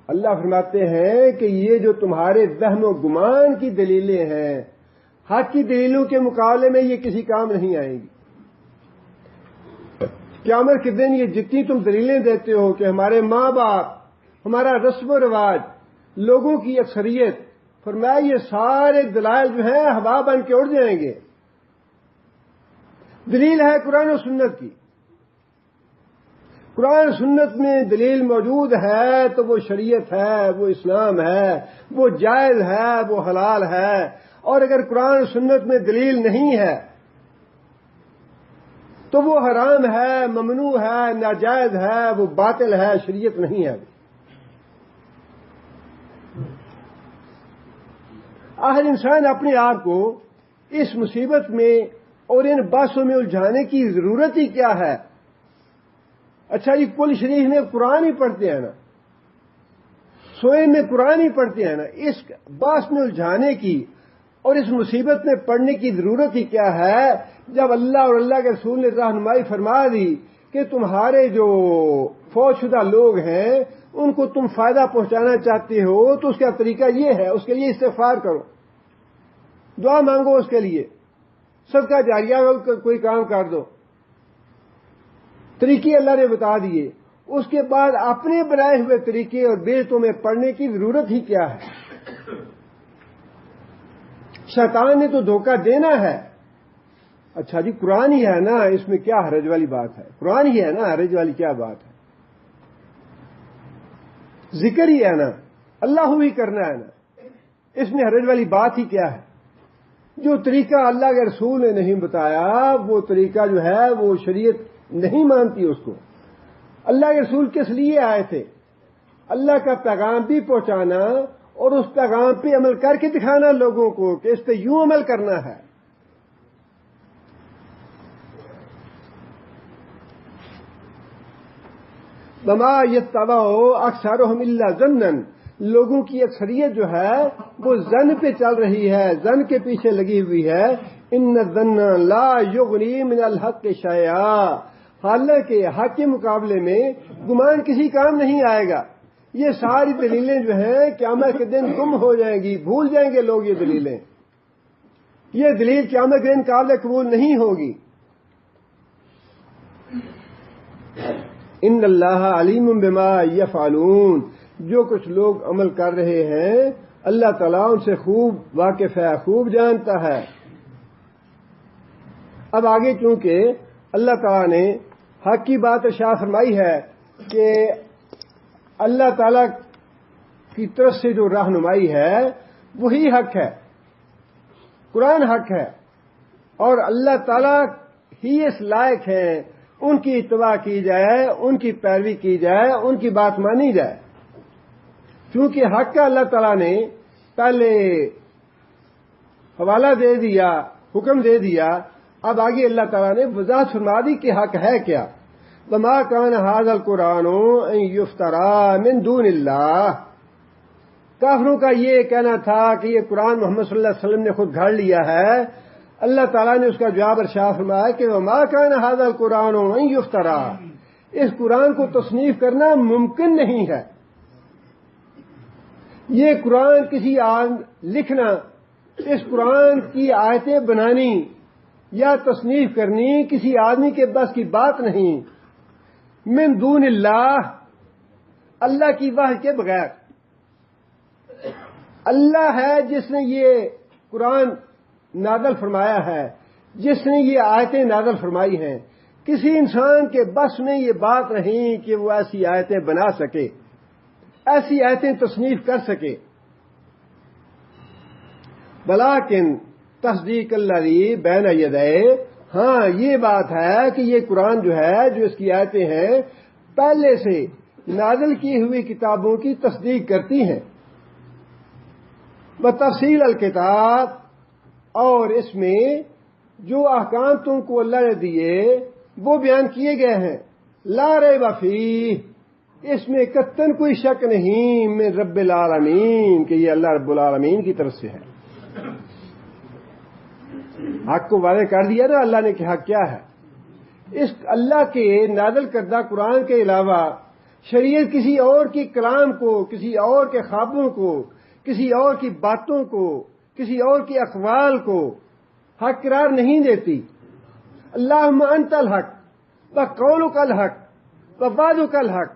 اللہ فرماتے ہیں کہ یہ جو تمہارے وہم و گمان کی دلیلیں ہیں، حق کی دلیلوں کے مقابلے میں یہ کسی کام نہیں آئیں گی. قیامت کے دن یہ جتنی تم دلیلیں دیتے ہو کہ ہمارے ماں باپ، ہمارا رسم و رواج، لوگوں کی اکثریت، فرمایا یہ سارے دلائل جو ہیں ہوا بن کے اڑ جائیں گے. دلیل ہے قرآن و سنت کی. قرآن سنت میں دلیل موجود ہے تو وہ شریعت ہے، وہ اسلام ہے، وہ جائز ہے، وہ حلال ہے. اور اگر قرآن سنت میں دلیل نہیں ہے تو وہ حرام ہے، ممنوع ہے، ناجائز ہے، وہ باطل ہے، شریعت نہیں ہے. آخر انسان اپنے آپ کو اس مصیبت میں اور ان بحثوں میں الجھانے کی ضرورت ہی کیا ہے؟ اچھا جی کل شریف میں قرآن ہی پڑھتے ہیں نا، سوئے میں قرآن ہی پڑھتے ہیں نا. اس بحث میں الجھانے کی اور اس مصیبت میں پڑنے کی ضرورت ہی کیا ہے جب اللہ اور اللہ کے رسول نے رہنمائی فرما دی کہ تمہارے جو فوت شدہ لوگ ہیں ان کو تم فائدہ پہنچانا چاہتے ہو تو اس کا طریقہ یہ ہے، اس کے لیے استغفار کرو، دعا مانگو، اس کے لیے صدقہ جاریہ کوئی کام کر دو. طریقے اللہ نے بتا دیے. اس کے بعد اپنے بنائے ہوئے طریقے اور بیتوں میں پڑھنے کی ضرورت ہی کیا ہے؟ شیطان نے تو دھوکہ دینا ہے. اچھا جی قرآن ہی ہے نا، اس میں کیا حرج والی بات ہے؟ قرآن ہی ہے نا، حرج والی کیا بات ہے؟ ذکر ہی ہے نا، اللہ ہی کرنا ہے نا، اس میں حرج والی بات ہی کیا ہے؟ جو طریقہ اللہ کے رسول نے نہیں بتایا وہ طریقہ جو ہے وہ شریعت نہیں مانتی اس کو۔ اللہ کے رسول کس لیے آئے تھے؟ اللہ کا پیغام بھی پہنچانا اور اس پیغام پہ عمل کر کے دکھانا لوگوں کو کہ اس پہ یوں عمل کرنا ہے۔ وما یتبع اکثرهم الا ظنا، لوگوں کی اکثریت جو ہے وہ ظن پہ چل رہی ہے، ظن کے پیچھے لگی ہوئی ہے۔ ان الظن لا یغنی من الحق شیئا، حالانکہ حق کے مقابلے میں گمان کسی کام نہیں آئے گا۔ یہ ساری دلیلیں جو ہیں قیامت کے دن گم ہو جائیں گی، بھول جائیں گے لوگ یہ دلیلیں، یہ دلیل قیامت کے دن قابل قبول نہیں ہوگی۔ ان اللہ علیم بما یفعلون، جو کچھ لوگ عمل کر رہے ہیں اللہ تعالیٰ ان سے خوب واقف ہے، خوب جانتا ہے۔ اب آگے چونکہ اللہ تعالیٰ نے حق کی بات ارشاد فرمائی ہے کہ اللہ تعالیٰ کی طرف سے جو رہنمائی ہے وہی حق ہے، قرآن حق ہے، اور اللہ تعالیٰ ہی اس لائق ہیں ان کی اتباع کی جائے، ان کی پیروی کی جائے، ان کی بات مانی جائے۔ چونکہ حق کا اللہ تعالیٰ نے پہلے حوالہ دے دیا، حکم دے دیا، اب آگے اللہ تعالیٰ نے وضاحت فرما دی کہ حق ہے کیا۔ وما كان هذا القرآن ان يفترى من دون اللہ، کافروں کا یہ کہنا تھا کہ یہ قرآن محمد صلی اللہ علیہ وسلم نے خود گھڑ لیا ہے۔ اللہ تعالیٰ نے اس کا جواب ارشاد فرمایا کہ وما كان هذا القرآن ان يفترى، اس قرآن کو تصنیف کرنا ممکن نہیں ہے۔ یہ قرآن کسی لکھنا، اس قرآن کی آیتیں بنانی یا تصنیف کرنی کسی آدمی کے بس کی بات نہیں۔ من دون اللہ، اللہ کی وحی کے بغیر۔ اللہ ہے جس نے یہ قرآن نازل فرمایا ہے، جس نے یہ آیتیں نازل فرمائی ہیں۔ کسی انسان کے بس میں یہ بات نہیں کہ وہ ایسی آیتیں بنا سکے، ایسی آیتیں تصنیف کر سکے۔ بلاکن تصدیق الذی بین یدیہ، ہاں یہ بات ہے کہ یہ قرآن جو ہے، جو اس کی آیتیں ہیں، پہلے سے نازل کی ہوئی کتابوں کی تصدیق کرتی ہیں۔ بتفصیل الکتاب، اور اس میں جو احکام تم کو اللہ نے دیے وہ بیان کیے گئے ہیں۔ لا ریب فیہ، اس میں قطعاً کوئی شک نہیں، من رب العالمین، کہ یہ اللہ رب العالمین کی طرف سے ہے۔ حق کو واضح کر دیا نا اللہ نے کہ حق کیا ہے۔ اس اللہ کے نازل کردہ قرآن کے علاوہ شریعت کسی اور کی کلام کو، کسی اور کے خوابوں کو، کسی اور کی باتوں کو، کسی اور کے اقوال کو حق قرار نہیں دیتی۔ اللہم انت الحق وقولک الحق ووعدک الحق،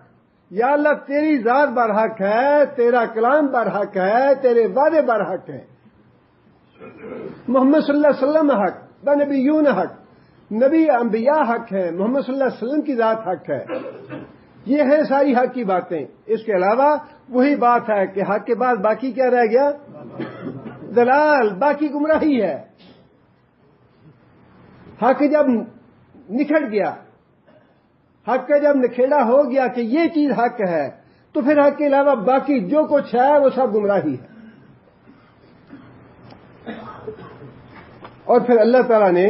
یا اللہ تیری ذات برحق ہے، تیرا کلام برحق ہے، تیرے وعدے برحق ہیں۔ محمد صلی اللہ علیہ وسلم حق، نبیون حق، نبی انبیاء حق ہیں، محمد صلی اللہ علیہ وسلم کی ذات حق ہے۔ یہ ہے ساری حق کی باتیں۔ اس کے علاوہ وہی بات ہے کہ حق کے بعد باقی کیا رہ گیا؟ دلال، باقی گمراہی ہے۔ حق جب نکھڑ گیا، حق کا جب نکھیڑا ہو گیا کہ یہ چیز حق ہے، تو پھر حق کے علاوہ باقی جو کچھ ہے وہ سب گمراہی ہے۔ اور پھر اللہ تعالیٰ نے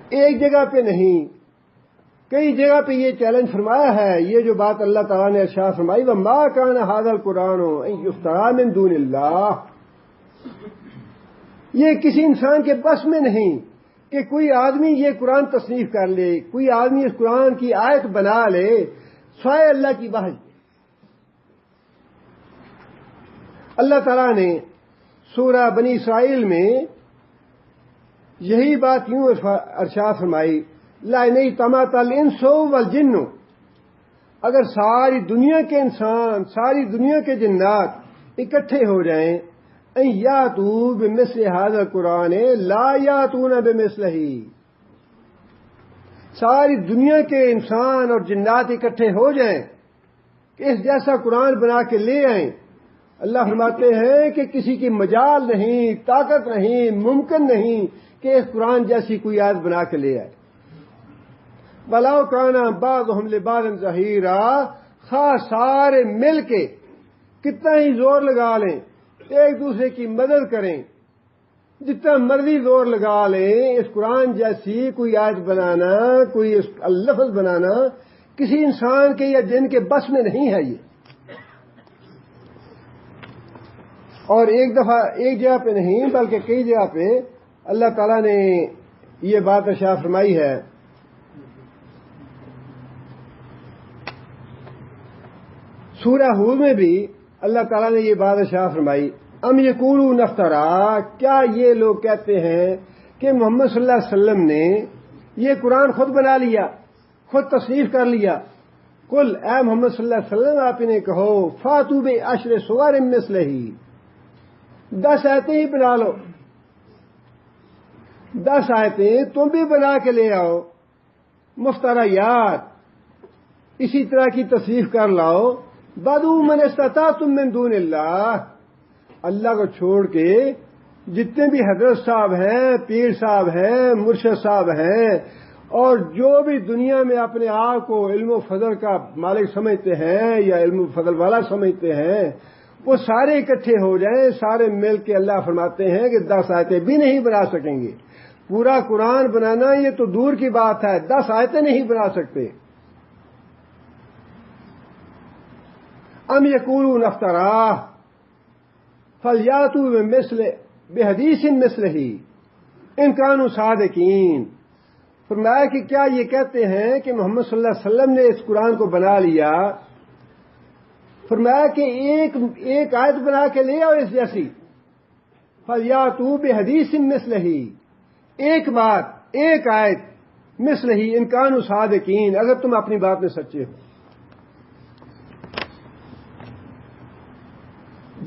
ایک جگہ پہ نہیں، کئی جگہ پہ یہ چیلنج فرمایا ہے۔ یہ جو بات اللہ تعالیٰ نے ارشاد فرمائی، وَمَا كَانَ هَذَا الْقُرْآنُ أَن يُفْتَرَىٰ مِن دُونِ اللَّهِ، یہ کسی انسان کے بس میں نہیں کہ کوئی آدمی یہ قرآن تصنیف کر لے، کوئی آدمی اس قرآن کی آیت بنا لے سوائے اللہ کی وحی۔ اللہ تعالیٰ نے سورہ بنی اسرائیل میں یہی بات یوں ارشاد فرمائی، لَإِنْ اجْتَمَعَتِ الْإِنسُ وَالْجِنُّ، اگر ساری دنیا کے انسان، ساری دنیا کے جنات اکٹھے ہو جائیں، اَن یَأْتُوا بِمِثْلِ هَذَا الْقُرْآنِ لَا یَأْتُونَ بِمِثْلِهِ، ساری دنیا کے انسان اور جنات اکٹھے ہو جائیں کہ اس جیسا قرآن بنا کے لے آئیں. اللہ فرماتے ہیں کہ کسی کی مجال نہیں، طاقت نہیں، ممکن نہیں کہ اس قرآن جیسی کوئی آیت بنا کے لے آئے. وَلَوْ كَانَ بَعْضُهُمْ لِبَعْضٍ ظَهِيرًا، خواہ سارے مل کے کتنا ہی زور لگا لیں، ایک دوسرے کی مدد کریں، جتنا مرضی زور لگا لیں، اس قرآن جیسی کوئی آیت بنانا، کوئی لفظ بنانا کسی انسان کے یا جن کے بس میں نہیں ہے. یہ اور ایک دفعہ ایک جگہ پہ نہیں بلکہ کئی جگہ پہ اللہ تعالیٰ نے یہ بات ارشاد فرمائی ہے. سورہ ہود میں بھی اللہ تعالیٰ نے یہ بات ارشاد فرمائی، ام یقولون افترا، کیا یہ لوگ کہتے ہیں کہ محمد صلی اللہ علیہ وسلم نے یہ قرآن خود بنا لیا، خود تصنیف کر لیا. قل، اے محمد صلی اللہ علیہ وسلم آپ انہیں کہو، فاتوا بعشر سور مثلہ، 10 آیتیں ہی بنا لو، 10 آیتیں تم بھی بنا کے لے آؤ، مفتریات اسی طرح کی تصنیف کر لاؤ. وَادْعُوا مَنِ اسْتَطَعْتُم مِّن دُونِ اللَّهِ، اللہ کو چھوڑ کے جتنے بھی حضرت صاحب ہیں، پیر صاحب ہیں، مرشد صاحب ہیں، اور جو بھی دنیا میں اپنے آپ کو علم و فضل کا مالک سمجھتے ہیں یا علم و فضل والا سمجھتے ہیں، وہ سارے اکٹھے ہو جائیں، سارے مل کے اللہ فرماتے ہیں کہ 10 آیتیں بھی نہیں بنا سکیں گے. پورا قرآن بنانا یہ تو دور کی بات ہے، 10 آیتیں نہیں بنا سکتے. ام یقولون افترا فلیاتوا بحدیث مثلہ ان کانوا صادقین. فرمایا کہ کیا یہ کہتے ہیں کہ محمد صلی اللہ علیہ وسلم نے اس قرآن کو بنا لیا. فرمایا کہ ایک آیت بنا کے لے آؤ اس جیسی. فلیاتوا بحدیث مثلہ، ایک بات، ایک آیت، مثلہ ان کانوا صادقین، اگر تم اپنی بات میں سچے ہو.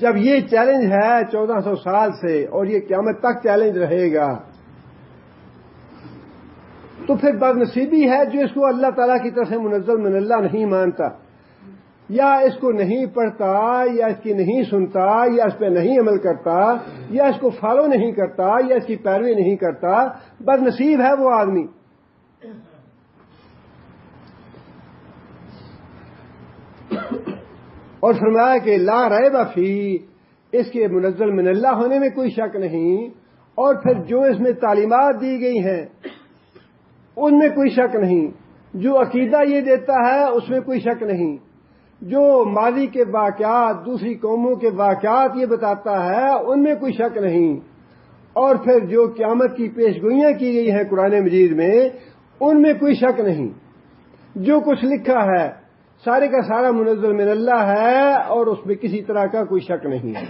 جب یہ چیلنج ہے 1400 سال سے اور یہ قیامت تک چیلنج رہے گا، تو پھر بدنصیبی ہے جو اس کو اللہ تعالیٰ کی طرف سے منزل من اللہ نہیں مانتا، یا اس کو نہیں پڑھتا، یا اس کی نہیں سنتا، یا اس پہ نہیں عمل کرتا، یا اس کو فالو نہیں کرتا، یا اس کی پیروی نہیں کرتا. بدنصیب ہے وہ آدمی. اور فرمایا کہ لا ریب فی، اس کے منزل من اللہ ہونے میں کوئی شک نہیں، اور پھر جو اس میں تعلیمات دی گئی ہیں ان میں کوئی شک نہیں، جو عقیدہ یہ دیتا ہے اس میں کوئی شک نہیں، جو ماضی کے واقعات، دوسری قوموں کے واقعات یہ بتاتا ہے ان میں کوئی شک نہیں، اور پھر جو قیامت کی پیشگوئیاں کی گئی ہیں قرآن مجید میں ان میں کوئی شک نہیں. جو کچھ لکھا ہے سارے کا سارا منزل من اللہ ہے اور اس میں کسی طرح کا کوئی شک نہیں ہے.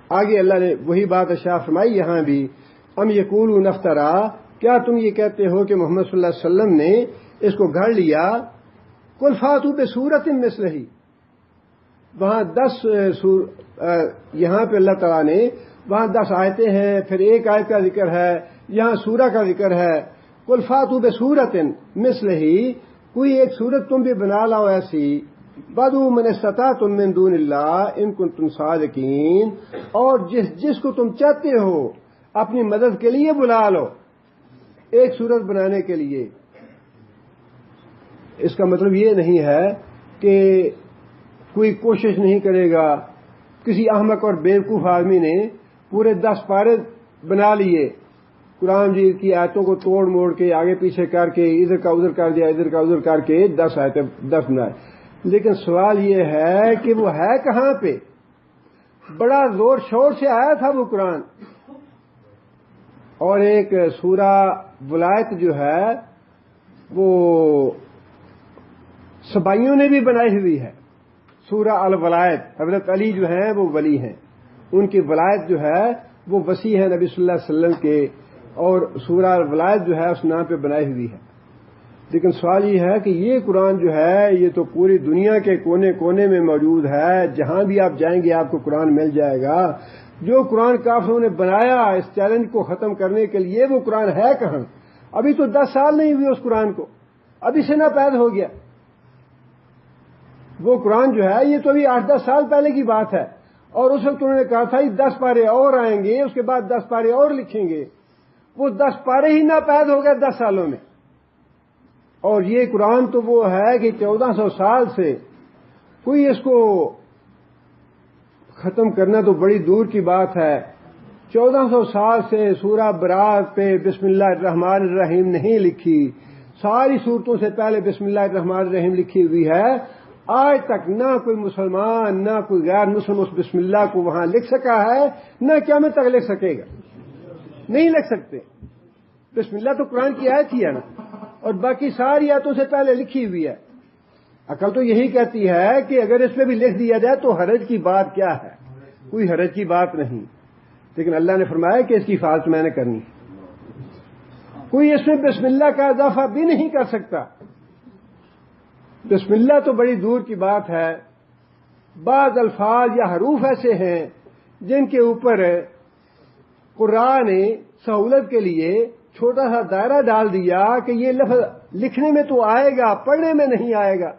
آگے اللہ نے وہی بات ارشاد فرمائی یہاں بھی، ام یقولون افترا، کیا تم یہ کہتے ہو کہ محمد صلی اللہ علیہ وسلم نے اس کو گھڑ لیا. قل فاتوا بسورۃ مثلہ، وہاں 10 یہاں پہ اللہ تعالیٰ نے وہاں 10 آیتیں ہیں، پھر ایک آیت کا ذکر ہے، یہاں سورہ کا ذکر ہے. قل فاتوا بسورۃ مثلہ، کوئی ایک سورت تم بھی بنا لاؤ ایسی. وادعوا من استطعتم من دون اللہ ان کنتم صادقین، اور جس کو تم چاہتے ہو اپنی مدد کے لیے بلا لو ایک سورت بنانے کے لیے. اس کا مطلب یہ نہیں ہے کہ کوئی کوشش نہیں کرے گا. کسی احمق اور بیوقوف آدمی نے پورے 10 پارے بنا لیے، قرآن مجید کی آیتوں کو توڑ موڑ کے آگے پیچھے کر کے ادھر کا ادھر کر دیا، ادھر کا ادھر کر کے 10 آیتیں 10 بنائے. لیکن سوال یہ ہے کہ وہ ہے کہاں پہ؟ بڑا زور شور سے آیا تھا وہ قرآن. اور ایک سورہ ولایت جو ہے وہ سبائیوں نے بھی بنائی ہوئی ہے. سورہ الولایت، حضرت علی جو ہیں وہ ولی ہیں، ان کی ولایت جو ہے وہ وسیع ہے نبی صلی اللہ علیہ وسلم کے، اور سورہ الولایت جو ہے اس نام پہ بنائی ہوئی ہے. لیکن سوال یہ ہے کہ یہ قرآن جو ہے یہ تو پوری دنیا کے کونے کونے میں موجود ہے، جہاں بھی آپ جائیں گے آپ کو قرآن مل جائے گا. جو قرآن کافروں نے بنایا اس چیلنج کو ختم کرنے کے لیے، وہ قرآن ہے کہاں؟ ابھی تو 10 سال نہیں ہوئے اس قرآن کو، ابھی سے ناپید ہو گیا. وہ قرآن جو ہے یہ تو ابھی 8-10 سال پہلے کی بات ہے، اور اس وقت انہوں نے کہا تھا یہ 10 پارے اور آئیں گے، اس کے بعد 10 پارے اور لکھیں گے. وہ 10 پارے ہی ناپید ہو گئے 10 سالوں میں. اور یہ قرآن تو وہ ہے کہ 1400 سال سے کوئی اس کو ختم کرنا تو بڑی دور کی بات ہے. 1400 سال سے سورہ برات پہ بسم اللہ الرحمن الرحیم نہیں لکھی، ساری صورتوں سے پہلے بسم اللہ الرحمن الرحیم لکھی ہوئی ہے. آج تک نہ کوئی مسلمان نہ کوئی غیر مسلم اس بسم اللہ کو وہاں لکھ سکا ہے، نہ قیامت تک لکھ سکے گا. نہیں لکھ سکتے. بسم اللہ تو قرآن کی آیت ہی ہے نا، اور باقی ساری آیتوں سے پہلے لکھی ہوئی ہے. عقل تو یہی کہتی ہے کہ اگر اس پہ بھی لکھ دیا جائے تو حرج کی بات کیا ہے؟ کوئی حرج کی بات نہیں. لیکن اللہ نے فرمایا کہ اس کی حفاظت میں نے کرنی. کوئی اس میں بسم اللہ کا اضافہ بھی نہیں کر سکتا. بسم اللہ تو بڑی دور کی بات ہے. بعض الفاظ یا حروف ایسے ہیں جن کے اوپر قرآن نے سہولت کے لیے چھوٹا سا دائرہ ڈال دیا کہ یہ لفظ لکھنے میں تو آئے گا، پڑھنے میں نہیں آئے گا.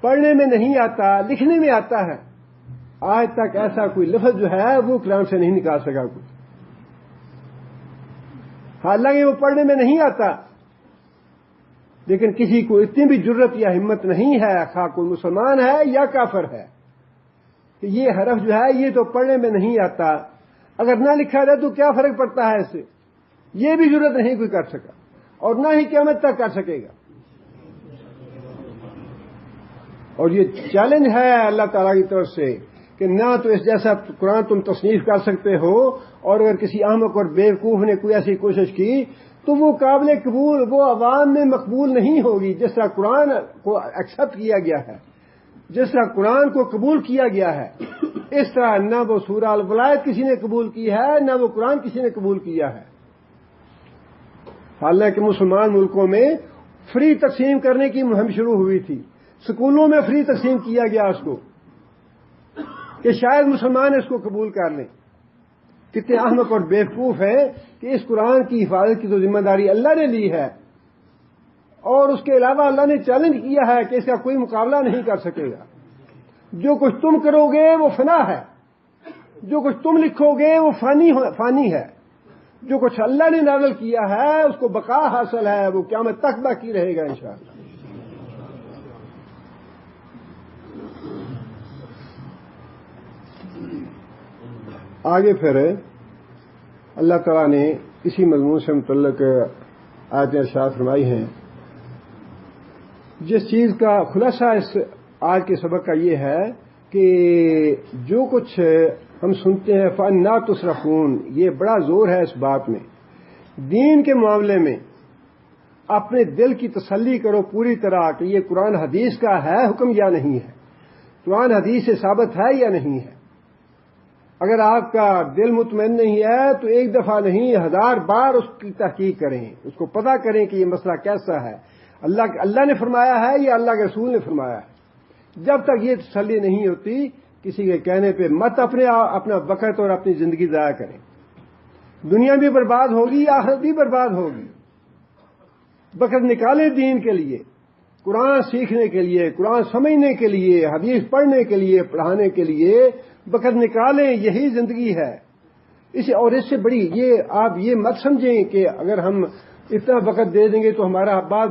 پڑھنے میں نہیں آتا، لکھنے میں آتا ہے. آج تک ایسا کوئی لفظ جو ہے وہ کلام سے نہیں نکال سکا کوئی، حالانکہ وہ پڑھنے میں نہیں آتا. لیکن کسی کو اتنی بھی جرت یا ہمت نہیں ہے، خواہ کوئی مسلمان ہے یا کافر ہے، کہ یہ حرف جو ہے یہ تو پڑھنے میں نہیں آتا، اگر نہ لکھا جائے تو کیا فرق پڑتا ہے اس سے. یہ بھی جرت نہیں کوئی کر سکا، اور نہ ہی قیامت تک کر سکے گا. اور یہ چیلنج ہے اللہ تعالیٰ کی طرف سے کہ نہ تو اس جیسا قرآن تم تصنیف کر سکتے ہو، اور اگر کسی احمق اور بیوقوف نے کوئی ایسی کوشش کی تو وہ قابل قبول، وہ عوام میں مقبول نہیں ہوگی. جس طرح قرآن کو ایکسپٹ کیا گیا ہے، جس طرح قرآن کو قبول کیا گیا ہے، اس طرح نہ وہ سورہ الولایت کسی نے قبول کی ہے، نہ وہ قرآن کسی نے قبول کیا ہے. حالانکہ مسلمان ملکوں میں فری تقسیم کرنے کی مہم شروع ہوئی تھی. سکولوں میں فری تقسیم کیا گیا اس کو کہ شاید مسلمان اس کو قبول کر لیں. کتنے احمق اور بیوقوف ہیں کہ اس قرآن کی حفاظت کی تو ذمہ داری اللہ نے لی ہے، اور اس کے علاوہ اللہ نے چیلنج کیا ہے کہ اس کا کوئی مقابلہ نہیں کر سکے گا. جو کچھ تم کرو گے وہ فنا ہے، جو کچھ تم لکھو گے وہ فانی ہے. جو کچھ اللہ نے نازل کیا ہے اس کو بقا حاصل ہے، وہ قیامت تک باقی رہے گا انشاءاللہ. آگے پھر اللہ تعالیٰ نے اسی مضمون سے متعلق آیتیں ارشاد فرمائی ہیں. جس چیز کا خلاصہ اس آج کے سبق کا یہ ہے کہ جو کچھ ہم سنتے ہیں فَأَنَّىٰ تُصْرَفُونَ، یہ بڑا زور ہے اس بات میں. دین کے معاملے میں اپنے دل کی تسلی کرو پوری طرح کہ یہ قرآن حدیث کا ہے حکم یا نہیں ہے، قرآن حدیث سے ثابت ہے یا نہیں ہے. اگر آپ کا دل مطمئن نہیں ہے تو ایک دفعہ نہیں 1000 بار اس کی تحقیق کریں، اس کو پتہ کریں کہ یہ مسئلہ کیسا ہے، اللہ نے فرمایا ہے یا اللہ کے رسول نے فرمایا ہے. جب تک یہ تسلی نہیں ہوتی کسی کے کہنے پہ مت اپنا وقت اور اپنی زندگی ضائع کریں. دنیا بھی برباد ہوگی، آخرت بھی برباد ہوگی. وقت نکالیں دین کے لیے، قرآن سیکھنے کے لیے، قرآن سمجھنے کے لیے، حدیث پڑھنے کے لیے، پڑھانے کے لیے وقت نکالیں. یہی زندگی ہے. اور اس سے بڑی آپ یہ مت سمجھیں کہ اگر ہم اتنا وقت دے دیں گے تو ہمارا بعد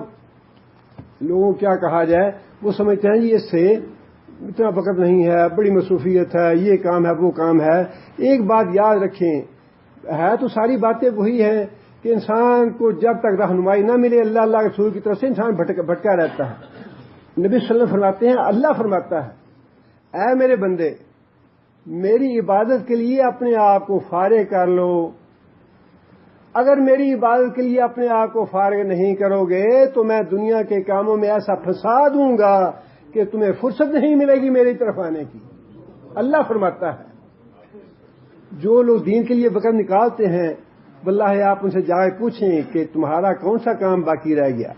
لوگوں کیا کہا جائے، وہ سمجھتے ہیں جی اس سے اتنا وقت نہیں ہے، بڑی مصروفیت ہے، یہ کام ہے وہ کام ہے. ایک بات یاد رکھیں، ہے تو ساری باتیں وہی ہیں کہ انسان کو جب تک رہنمائی نہ ملے اللہ کے رسول کی طرف سے انسان بھٹکا رہتا ہے. نبی صلی اللہ علیہ وسلم فرماتے ہیں، اللہ فرماتا ہے اے میرے بندے میری عبادت کے لیے اپنے آپ کو فارغ کر لو. اگر میری عبادت کے لیے اپنے آپ کو فارغ نہیں کرو گے تو میں دنیا کے کاموں میں ایسا پھنسا دوں گا کہ تمہیں فرصت نہیں ملے گی میری طرف آنے کی. اللہ فرماتا ہے. جو لوگ دین کے لیے وقت نکالتے ہیں واللہ آپ ان سے جا کے پوچھیں کہ تمہارا کون سا کام باقی رہ گیا.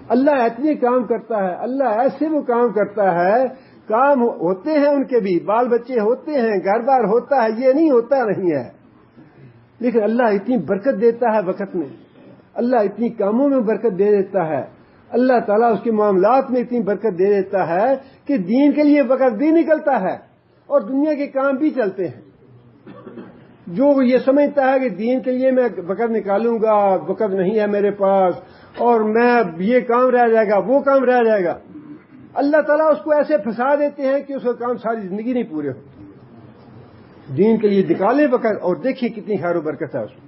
اللہ اتنے کام کرتا ہے، اللہ ایسے وہ کام کرتا ہے، کام ہوتے ہیں ان کے بھی، بال بچے ہوتے ہیں، گھر بار ہوتا ہے، یہ نہیں ہوتا نہیں ہے. لیکن اللہ اتنی برکت دیتا ہے وقت میں، اللہ اتنی کاموں میں برکت دے دیتا ہے. اللہ تعالیٰ اس کے معاملات میں اتنی برکت دے دیتا ہے کہ دین کے لیے وقت بھی نکلتا ہے اور دنیا کے کام بھی چلتے ہیں. جو یہ سمجھتا ہے کہ دین کے لیے میں وقت نکالوں گا، وقت نہیں ہے میرے پاس اور میں یہ کام رہ جائے گا وہ کام رہ جائے گا، اللہ تعالیٰ اس کو ایسے پھنسا دیتے ہیں کہ اس کا کام ساری زندگی نہیں پورے ہو. دین کے لیے نکالیں وقت اور دیکھیے کتنی خیر و برکت ہے اس میں.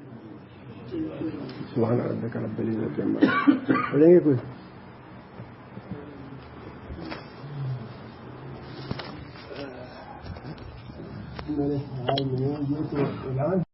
سبحان ربک رب العزت عما یصفون. پڑھیں گے کوئی؟ میرے خیال میں یہ تو اعلان